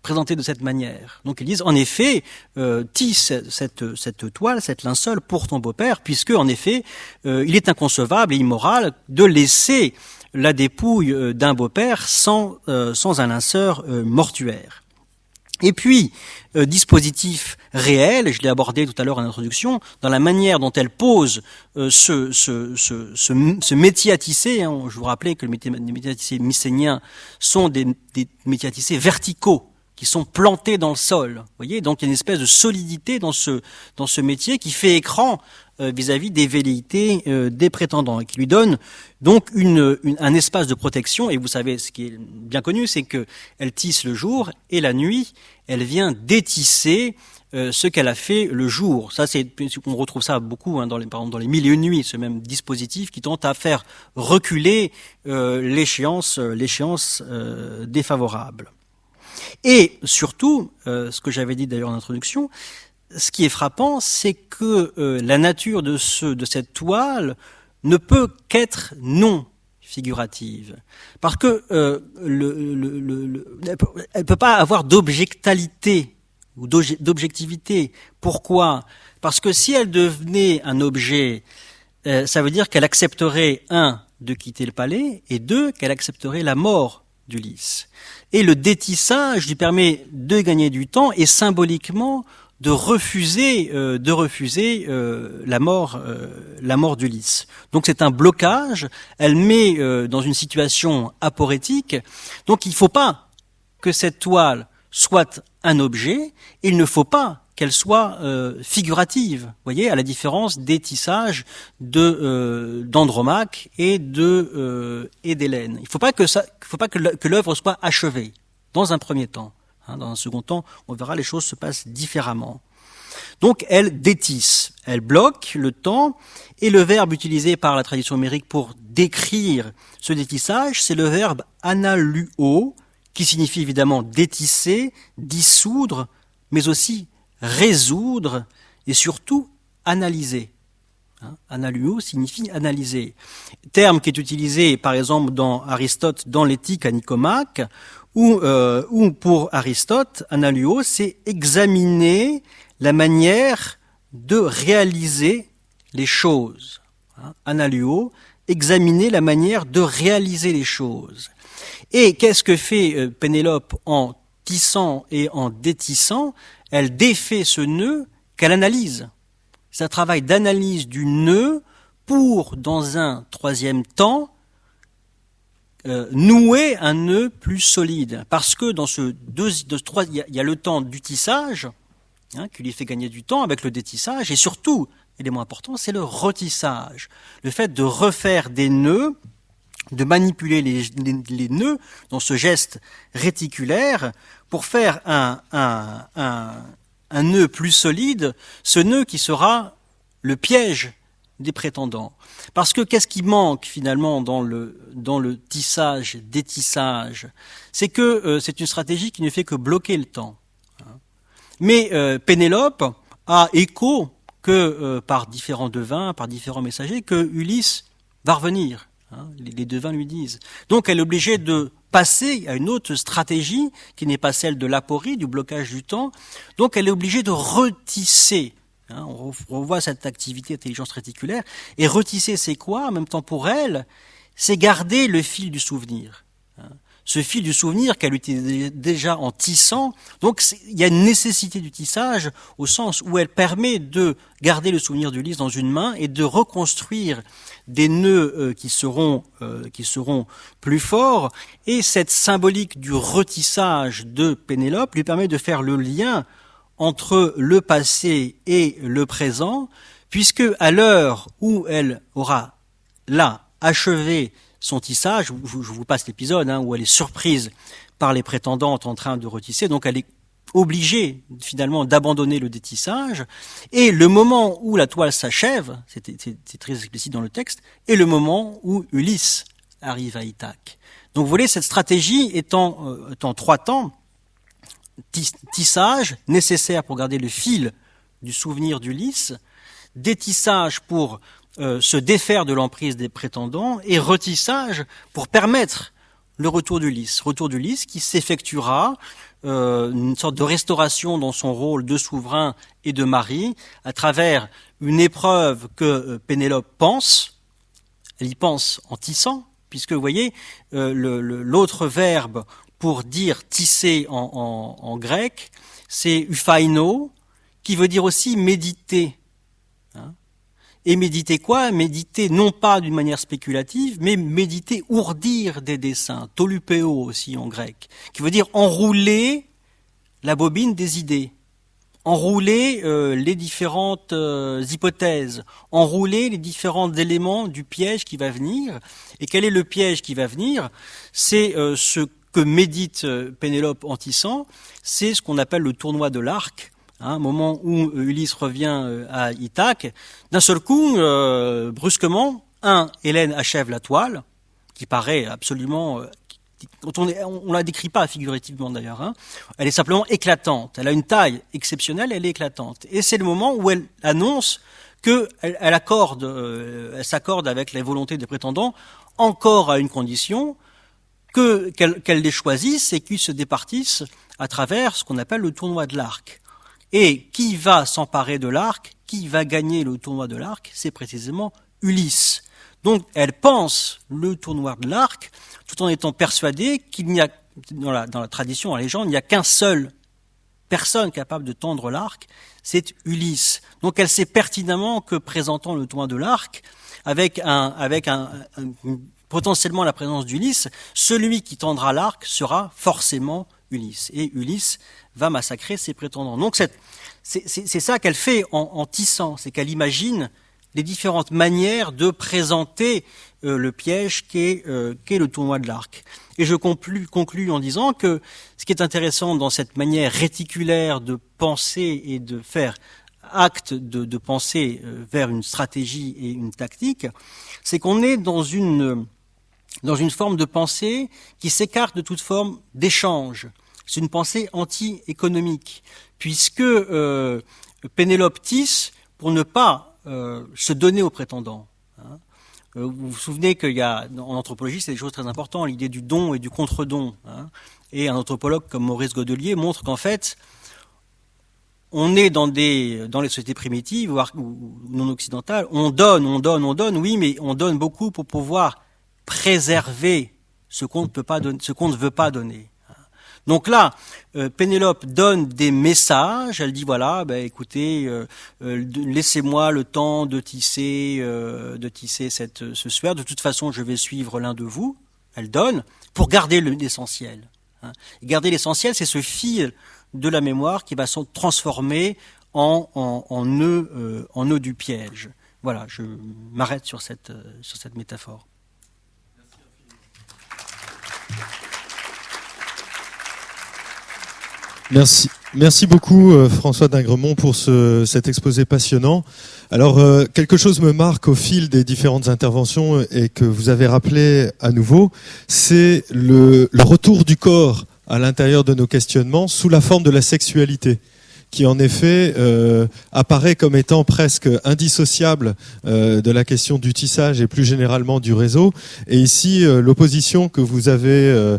présentés de cette manière. Donc ils disent, en effet, tisse cette toile, cette linceul pour ton beau-père, puisque, en effet, il est inconcevable et immoral de laisser la dépouille d'un beau-père sans un linceur mortuaire. Et puis, dispositif réel, je l'ai abordé tout à l'heure en introduction, dans la manière dont elle pose ce métier à tisser. Je vous rappelais que les métiers à tisser mycéniens sont des métiers à tisser verticaux, qui sont plantés dans le sol. Vous voyez, donc il y a une espèce de solidité dans ce métier qui fait écran vis-à-vis des velléités des prétendants et qui lui donne donc un espace de protection. Et vous savez, ce qui est bien connu, c'est que elle tisse le jour et la nuit, elle vient détisser ce qu'elle a fait le jour. Ça, on retrouve ça beaucoup par exemple dans les Mille et une nuits, ce même dispositif qui tente à faire reculer l'échéance défavorable. Et surtout, ce que j'avais dit d'ailleurs en introduction, ce qui est frappant, c'est que la nature de cette toile ne peut qu'être non figurative, parce que elle peut pas avoir d'objectivité ou d'objectivité. Pourquoi ? Parce que si elle devenait un objet, ça veut dire qu'elle accepterait de quitter le palais, et qu'elle accepterait la mort d'Ulysse. Et le détissage lui permet de gagner du temps et symboliquement de refuser la mort d'Ulysse. Donc c'est un blocage. Elle met dans une situation aporétique. Donc il ne faut pas que cette toile soit un objet. Il ne faut pas qu'elle soit figurative. Vous voyez, à la différence des tissages d'Andromaque et d'Hélène. Il ne faut pas que l'œuvre soit achevée dans un premier temps. Dans un second temps, on verra les choses se passent différemment. Donc elle détisse, elle bloque le temps, et le verbe utilisé par la tradition homérique pour décrire ce détissage, c'est le verbe analuo, qui signifie évidemment détisser, dissoudre, mais aussi résoudre et surtout analyser. Analuo signifie analyser. Terme qui est utilisé par exemple dans Aristote dans l'éthique à Nicomaque, où pour Aristote, analuo, c'est examiner la manière de réaliser les choses. Analuo, examiner la manière de réaliser les choses. Et qu'est-ce que fait Pénélope en tissant et en détissant ? Elle défait ce nœud qu'elle analyse. C'est un travail d'analyse du nœud pour, dans un troisième temps, nouer un nœud plus solide. Parce que dans il y a le temps du tissage, qui lui fait gagner du temps avec le détissage, et surtout, élément important, c'est le retissage. Le fait de refaire des nœuds, de manipuler les nœuds dans ce geste réticulaire pour faire un nœud plus solide, ce nœud qui sera le piège des prétendants. Parce que qu'est-ce qui manque finalement dans le tissage, détissage? C'est que c'est une stratégie qui ne fait que bloquer le temps. Mais Pénélope a écho que par différents devins, par différents messagers, que Ulysse va revenir. Les devins lui disent. Donc elle est obligée de passer à une autre stratégie qui n'est pas celle de l'aporie, du blocage du temps. Donc elle est obligée de retisser. On revoit cette activité d'intelligence réticulaire. Et retisser, c'est quoi? En même temps, pour elle, c'est garder le fil du souvenir. Ce fil du souvenir qu'elle utilisait déjà en tissant. Donc il y a une nécessité du tissage au sens où elle permet de garder le souvenir d'Ulysse dans une main et de reconstruire des nœuds qui seront plus forts. Et cette symbolique du retissage de Pénélope lui permet de faire le lien entre le passé et le présent, puisque à l'heure où elle aura là achevé son tissage, je vous passe l'épisode où elle est surprise par les prétendantes en train de retisser, donc elle est obligée finalement d'abandonner le détissage, et le moment où la toile s'achève, c'est très explicite dans le texte, est le moment où Ulysse arrive à Ithaque. Donc vous voyez, cette stratégie étant trois temps, tissage nécessaire pour garder le fil du souvenir d'Ulysse, détissage pour se défaire de l'emprise des prétendants et retissage pour permettre le retour d'Ulysse. Retour d'Ulysse qui s'effectuera une sorte de restauration dans son rôle de souverain et de mari à travers une épreuve que Pénélope pense. Elle y pense en tissant, puisque vous voyez l'autre verbe pour dire tisser en grec, c'est uphaino, qui veut dire aussi méditer. Et méditer quoi? Méditer non pas d'une manière spéculative, mais méditer, ourdir des dessins, tolupéo aussi en grec, qui veut dire enrouler la bobine des idées, enrouler les différentes hypothèses, enrouler les différents éléments du piège qui va venir. Et quel est le piège qui va venir? C'est ce que médite Pénélope en tissant, c'est ce qu'on appelle le tournoi de l'arc. Moment où Ulysse revient à Ithaque, d'un seul coup, brusquement, Hélène achève la toile, qui paraît absolument, on la décrit pas figurativement d'ailleurs, elle est simplement éclatante, elle a une taille exceptionnelle, elle est éclatante. Et c'est le moment où elle annonce qu'elle s'accorde avec les volontés des prétendants, encore à une condition, qu'elle les choisisse et qu'ils se départissent à travers ce qu'on appelle le tournoi de l'arc. Et qui va s'emparer de l'arc, qui va gagner le tournoi de l'arc, c'est précisément Ulysse. Donc elle pense le tournoi de l'arc, tout en étant persuadée qu'il n'y a, dans la tradition, dans la légende, il n'y a qu'un seul personne capable de tendre l'arc, c'est Ulysse. Donc elle sait pertinemment que présentant le tournoi de l'arc, avec potentiellement la présence d'Ulysse, celui qui tendra l'arc sera forcément Ulysse. Et Ulysse va massacrer ses prétendants. Donc c'est ça qu'elle fait en tissant, c'est qu'elle imagine les différentes manières de présenter le piège qu'est le tournoi de l'arc. Et je conclus en disant que ce qui est intéressant dans cette manière réticulaire de penser et de faire acte de penser vers une stratégie et une tactique, c'est qu'on est dans une forme de pensée qui s'écarte de toute forme d'échange. C'est une pensée anti-économique, puisque Pénélope tisse pour ne pas se donner aux prétendants. Vous vous souvenez qu'il y a, en anthropologie, c'est des choses très importantes, l'idée du don et du contre-don. Et un anthropologue comme Maurice Godelier montre qu'en fait, on est dans les sociétés primitives, voire non occidentales, on donne, oui, mais on donne beaucoup pour pouvoir préserver ce qu'on ne veut pas donner. Donc là, Pénélope donne des messages, elle dit voilà, écoutez, laissez-moi le temps de tisser ce suaire, de toute façon je vais suivre l'un de vous, elle donne, pour garder l'essentiel. Garder l'essentiel, c'est ce fil de la mémoire qui va se transformer en nœud du piège. Voilà, je m'arrête sur cette métaphore. Merci beaucoup François d'Ingremont pour cet exposé passionnant. Alors quelque chose me marque au fil des différentes interventions et que vous avez rappelé à nouveau, c'est le retour du corps à l'intérieur de nos questionnements sous la forme de la sexualité, qui en effet apparaît comme étant presque indissociable de la question du tissage et plus généralement du réseau. Et ici, l'opposition que vous avez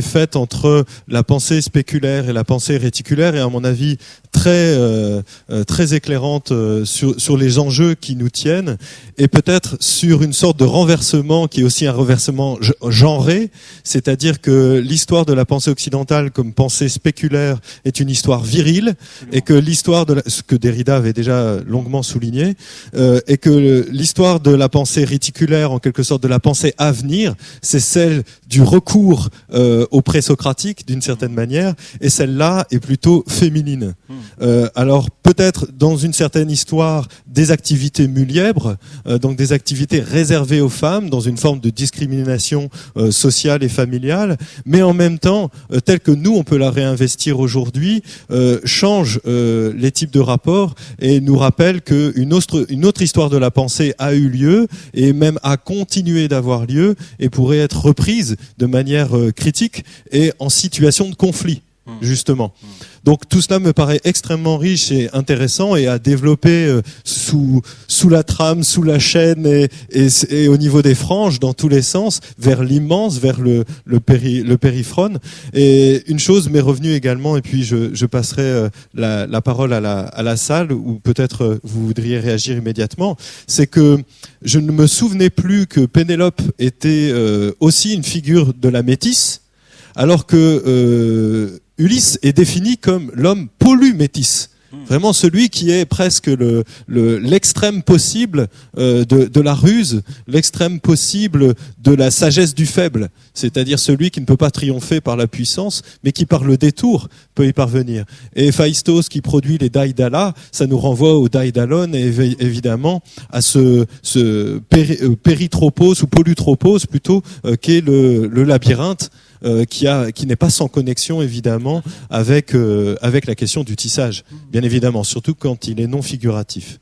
faite entre la pensée spéculaire et la pensée réticulaire est à mon avis très éclairante sur les enjeux qui nous tiennent et peut-être sur une sorte de renversement qui est aussi un renversement genré, c'est-à-dire que l'histoire de la pensée occidentale comme pensée spéculaire est une histoire virile et que l'histoire ce que Derrida avait déjà longuement souligné et que l'histoire de la pensée réticulaire, en quelque sorte de la pensée à venir, c'est celle du recours au présocratique d'une certaine manière, et celle-là est plutôt féminine. Alors peut-être dans une certaine histoire des activités mullièbres, donc des activités réservées aux femmes dans une forme de discrimination sociale et familiale, mais en même temps telle que nous on peut la réinvestir aujourd'hui, change les types de rapports et nous rappelle qu'une autre histoire de la pensée a eu lieu et même a continué d'avoir lieu et pourrait être reprise de manière critique et en situation de conflit, justement. Donc tout cela me paraît extrêmement riche et intéressant et à développer sous la trame, sous la chaîne et au niveau des franges dans tous les sens, vers l'immense, vers le périphron. Et une chose m'est revenue également, et puis je passerai la parole à la salle, où peut-être vous voudriez réagir immédiatement, c'est que je ne me souvenais plus que Pénélope était aussi une figure de la métisse, alors que Ulysse est défini comme l'homme polymétis, vraiment celui qui est presque l'extrême possible de la ruse, l'extrême possible de la sagesse du faible, c'est-à-dire celui qui ne peut pas triompher par la puissance, mais qui par le détour peut y parvenir. Et Phaistos qui produit les Daïdalas, ça nous renvoie au Daïdalon et évidemment à ce péritropos ou polytropos plutôt, qu'est le labyrinthe, qui n'est pas sans connexion évidemment avec la question du tissage, bien évidemment, surtout quand il est non figuratif.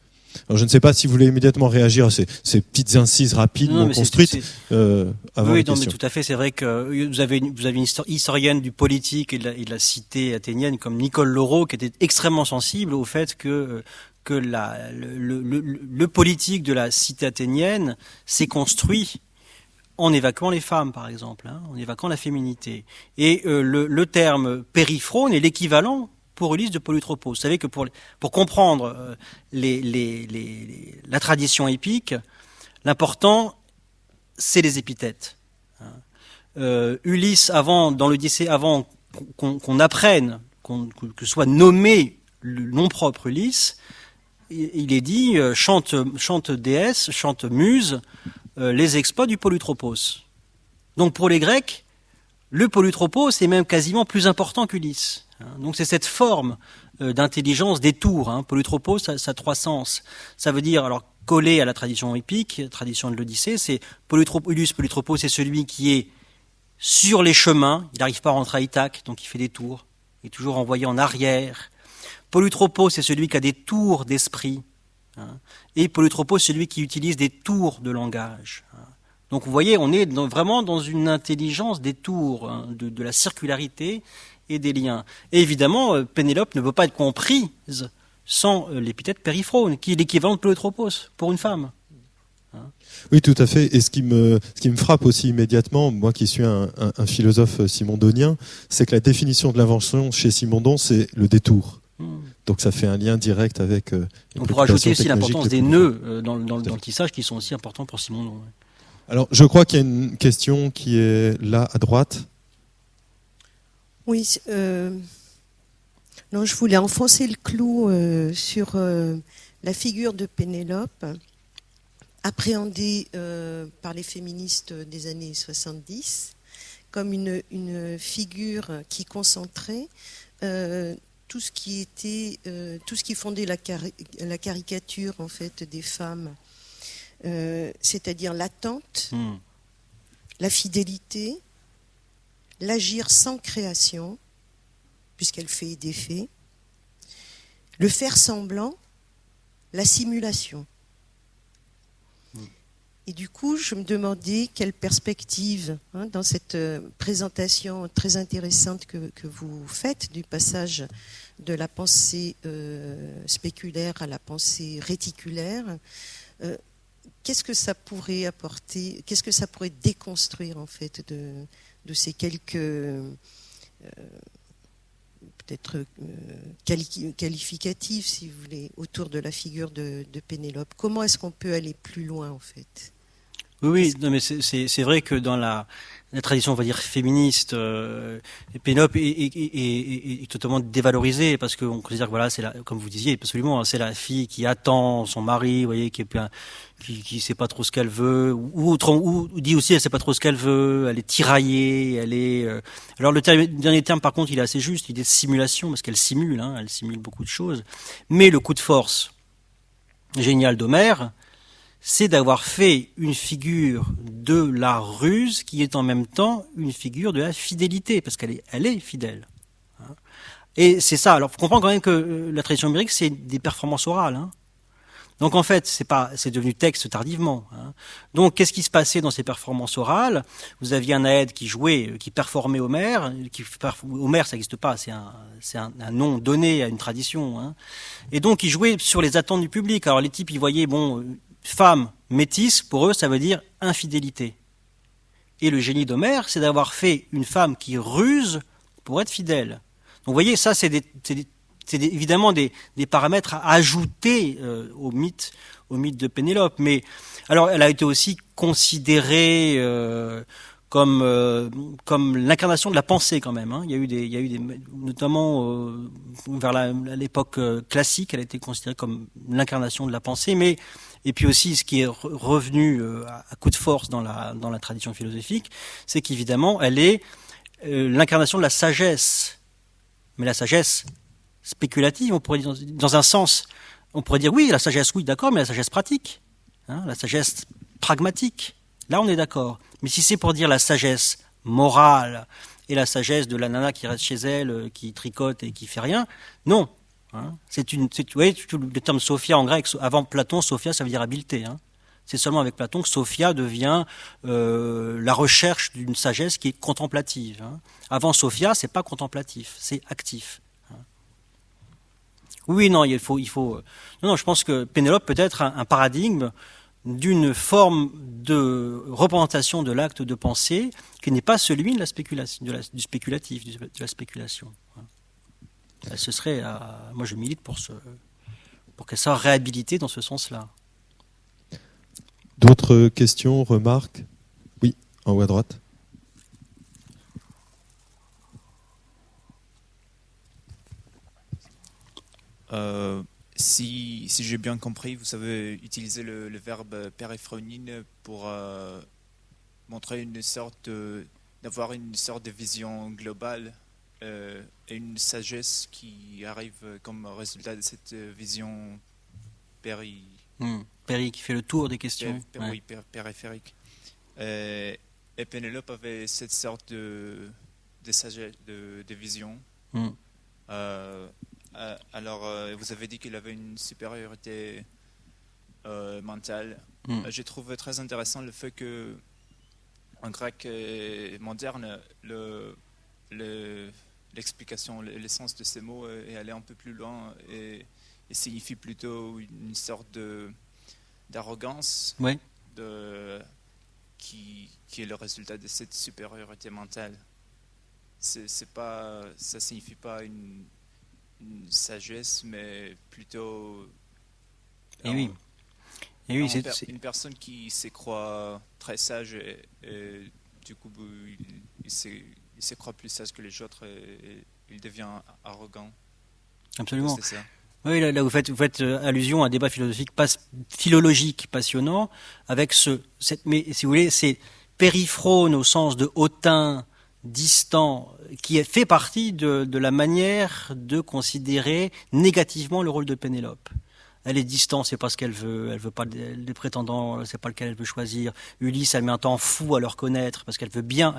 Alors je ne sais pas si vous voulez immédiatement réagir à ces petites incises rapides non construites. Oui, non, mais tout à fait. C'est vrai que vous avez une historienne du politique et de la cité athénienne comme Nicole Laureau qui était extrêmement sensible au fait que le politique de la cité athénienne s'est construit en évacuant les femmes, par exemple, en évacuant la féminité. Et le terme périphrone est l'équivalent pour Ulysse de Polytropos. Vous savez que pour comprendre la tradition épique, l'important, c'est les épithètes. Ulysse, dans l'Odyssée, avant qu'on apprenne, que soit nommé le nom propre Ulysse, il est dit chante déesse, chante muse, les exploits du Polytropos. Donc pour les Grecs, le Polytropos est même quasiment plus important qu'Ulysse. Donc c'est cette forme d'intelligence des tours. Polytropos, ça a trois sens. Ça veut dire, alors collé à la tradition épique, tradition de l'Odyssée, c'est Ulysse Polytropos, c'est celui qui est sur les chemins, il n'arrive pas à rentrer à Ithaque, donc il fait des tours, il est toujours envoyé en arrière. Polytropos, c'est celui qui a des tours d'esprit. Et Polytropos, c'est celui qui utilise des tours de langage. Donc vous voyez, on est vraiment dans une intelligence des tours, de la circularité et des liens. Et évidemment, Pénélope ne peut pas être comprise sans l'épithète périphrone, qui est l'équivalent de Polytropos pour une femme. Oui, tout à fait. Et ce qui me frappe aussi immédiatement, moi qui suis un philosophe simondonien, c'est que la définition de l'invention chez Simondon, c'est le détour. Donc ça fait un lien direct avec... On pourra ajouter aussi l'importance des nœuds dans le tissage qui sont aussi importants pour Simondon. Alors je crois qu'il y a une question qui est là à droite. Oui, non, je voulais enfoncer le clou sur la figure de Pénélope, appréhendée par les féministes des années 70 comme une figure qui concentrait tout ce qui fondait la caricature en fait des femmes, c'est-à-dire l'attente, la fidélité, l'agir sans création, puisqu'elle fait des faits, le faire semblant, la simulation. Et du coup, je me demandais quelle perspective, dans cette présentation très intéressante que vous faites, du passage de la pensée spéculaire à la pensée réticulaire, qu'est-ce que ça pourrait apporter, qu'est-ce que ça pourrait déconstruire en fait de ces quelques peut-être qualificatifs, si vous voulez, autour de la figure de Pénélope. Comment est-ce qu'on peut aller plus loin en fait ? Oui, non, mais c'est vrai que dans la tradition, on va dire féministe, Pénélope est totalement dévalorisée parce qu'on considère que voilà, c'est comme vous disiez, absolument, c'est la fille qui attend son mari, vous voyez, qui sait pas trop ce qu'elle veut, ou dit aussi elle sait pas trop ce qu'elle veut, elle est tiraillée, elle est. Alors le dernier terme, par contre, il est assez juste, l'idée de simulation parce qu'elle simule, elle simule beaucoup de choses. Mais le coup de force génial d'Homère, c'est d'avoir fait une figure de la ruse qui est en même temps une figure de la fidélité, parce qu'elle est fidèle. Et c'est ça. Alors, faut comprendre quand même que la tradition homérique, c'est des performances orales. Donc, en fait, c'est devenu texte tardivement. Donc, qu'est-ce qui se passait dans ces performances orales ? Vous aviez un Aède qui performait Homère. Homère, ça n'existe pas. C'est un nom donné à une tradition. Et donc, il jouait sur les attentes du public. Alors, les types, ils voyaient, femme métisse, pour eux, ça veut dire infidélité. Et le génie d'Homère, c'est d'avoir fait une femme qui ruse pour être fidèle. Donc vous voyez, ça, c'est évidemment des paramètres à ajouter au mythe de Pénélope. Mais alors, elle a été aussi considérée comme l'incarnation de la pensée quand même. Il y a eu des notamment vers l'époque classique, elle a été considérée comme l'incarnation de la pensée, et puis aussi ce qui est revenu à coup de force dans la tradition philosophique, c'est qu'évidemment elle est l'incarnation de la sagesse, mais la sagesse spéculative, on pourrait dire dans un sens, on pourrait dire oui, la sagesse, oui, d'accord, mais la sagesse pratique, la sagesse pragmatique. Là, on est d'accord. Mais si c'est pour dire la sagesse morale et la sagesse de la nana qui reste chez elle, qui tricote et qui fait rien, non. Vous voyez, le terme Sophia en grec, avant Platon, Sophia, ça veut dire habileté. C'est seulement avec Platon que Sophia devient la recherche d'une sagesse qui est contemplative. Avant Sophia, c'est pas contemplatif, c'est actif. Oui, non, il faut. Non, je pense que Pénélope peut être un paradigme d'une forme de représentation de l'acte de pensée qui n'est pas celui de la spéculation, du spéculatif, de la spéculation. Ce serait, moi je milite pour qu'elle soit réhabilitée dans ce sens-là. D'autres questions, remarques ? Oui, en haut à droite. Si j'ai bien compris, vous avez utilisé le verbe périphronine pour montrer d'avoir une sorte de vision globale et une sagesse qui arrive comme résultat de cette vision péri qui fait le tour des questions. Oui, périphérique. Et Pénélope avait cette sorte de sagesse, de vision. Alors, vous avez dit qu'il avait une supériorité mentale. J'ai trouvé très intéressant le fait que, en grec moderne, l'explication, l'essence de ces mots est allée un peu plus loin et signifie plutôt une sorte d'arrogance qui est le résultat de cette supériorité mentale. Ça signifie pas une sagesse, mais plutôt une personne qui se croit très sage et du coup il se croit plus sage que les autres et il devient arrogant. Absolument. C'est ça. Oui, là vous faites allusion à un débat philologique passionnant avec mais si vous voulez, c'est périphrone au sens de hautain, distant, qui fait partie de la manière de considérer négativement le rôle de Pénélope. Elle est distante, c'est pas ce qu'elle veut pas des prétendants, c'est pas lequel elle veut choisir. Ulysse, elle met un temps fou à le reconnaître parce qu'elle veut bien,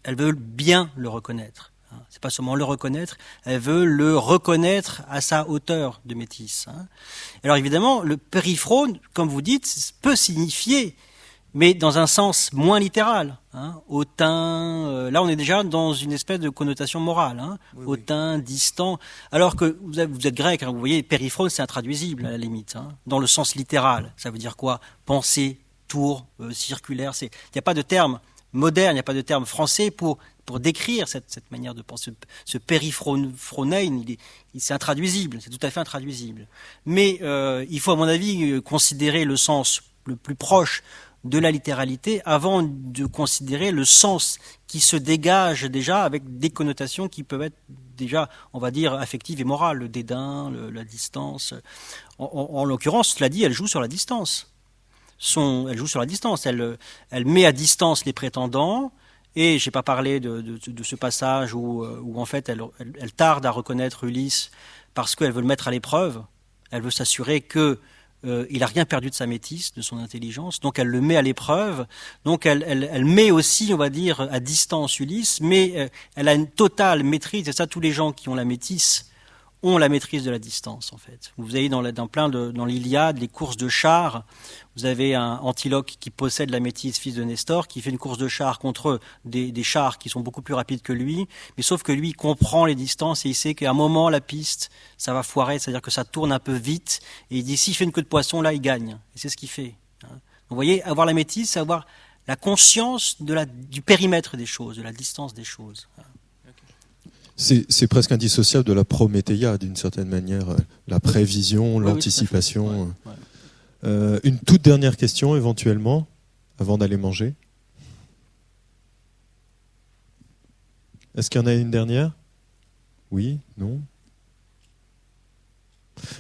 elle veut bien le reconnaître. C'est pas seulement le reconnaître, elle veut le reconnaître à sa hauteur de métisse. Alors évidemment, le périphrone, comme vous dites, peut signifier, mais dans un sens moins littéral. Hautain, là on est déjà dans une espèce de connotation morale. Oui, hautain, oui. Distant. Alors que vous êtes grec, vous voyez, périphrone c'est intraduisible à la limite. Dans le sens littéral, ça veut dire quoi? Pensée, tour, circulaire. Il n'y a pas de terme moderne, il n'y a pas de terme français pour décrire cette manière de penser. Ce périphronein, c'est intraduisible, c'est tout à fait intraduisible. Mais il faut à mon avis considérer le sens le plus proche de la littéralité avant de considérer le sens qui se dégage déjà avec des connotations qui peuvent être déjà, on va dire, affectives et morales, le dédain, la distance. En l'occurrence, cela dit, elle joue sur la distance. Elle joue sur la distance. Elle met à distance les prétendants. Et j'ai pas parlé de ce passage où en fait elle tarde à reconnaître Ulysse parce qu'elle veut le mettre à l'épreuve. Elle veut s'assurer que il a rien perdu de sa métisse, de son intelligence. Donc elle le met à l'épreuve. Donc elle met aussi, on va dire, à distance Ulysse, mais elle a une totale maîtrise. Et ça, tous les gens qui ont la métisse ont la maîtrise de la distance, en fait. Vous avez dans l'Iliade, les courses de chars. Vous avez un Antiloque qui possède la métisse, fils de Nestor, qui fait une course de chars contre des chars qui sont beaucoup plus rapides que lui. Mais sauf que lui, il comprend les distances et il sait qu'à un moment, la piste, ça va foirer, c'est-à-dire que ça tourne un peu vite. Et il dit, s'il fait une queue de poisson, là, il gagne. Et c'est ce qu'il fait. Donc, vous voyez, avoir la métisse, c'est avoir la conscience du périmètre des choses, de la distance des choses. C'est presque indissociable de la prométhéia, d'une certaine manière, la prévision, l'anticipation. Oui, une toute dernière question, éventuellement, avant d'aller manger. Est-ce qu'il y en a une dernière? Oui? Non?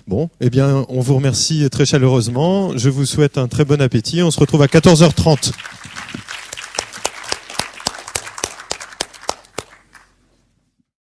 Bon, eh bien, on vous remercie très chaleureusement. Je vous souhaite un très bon appétit. On se retrouve à 14h30.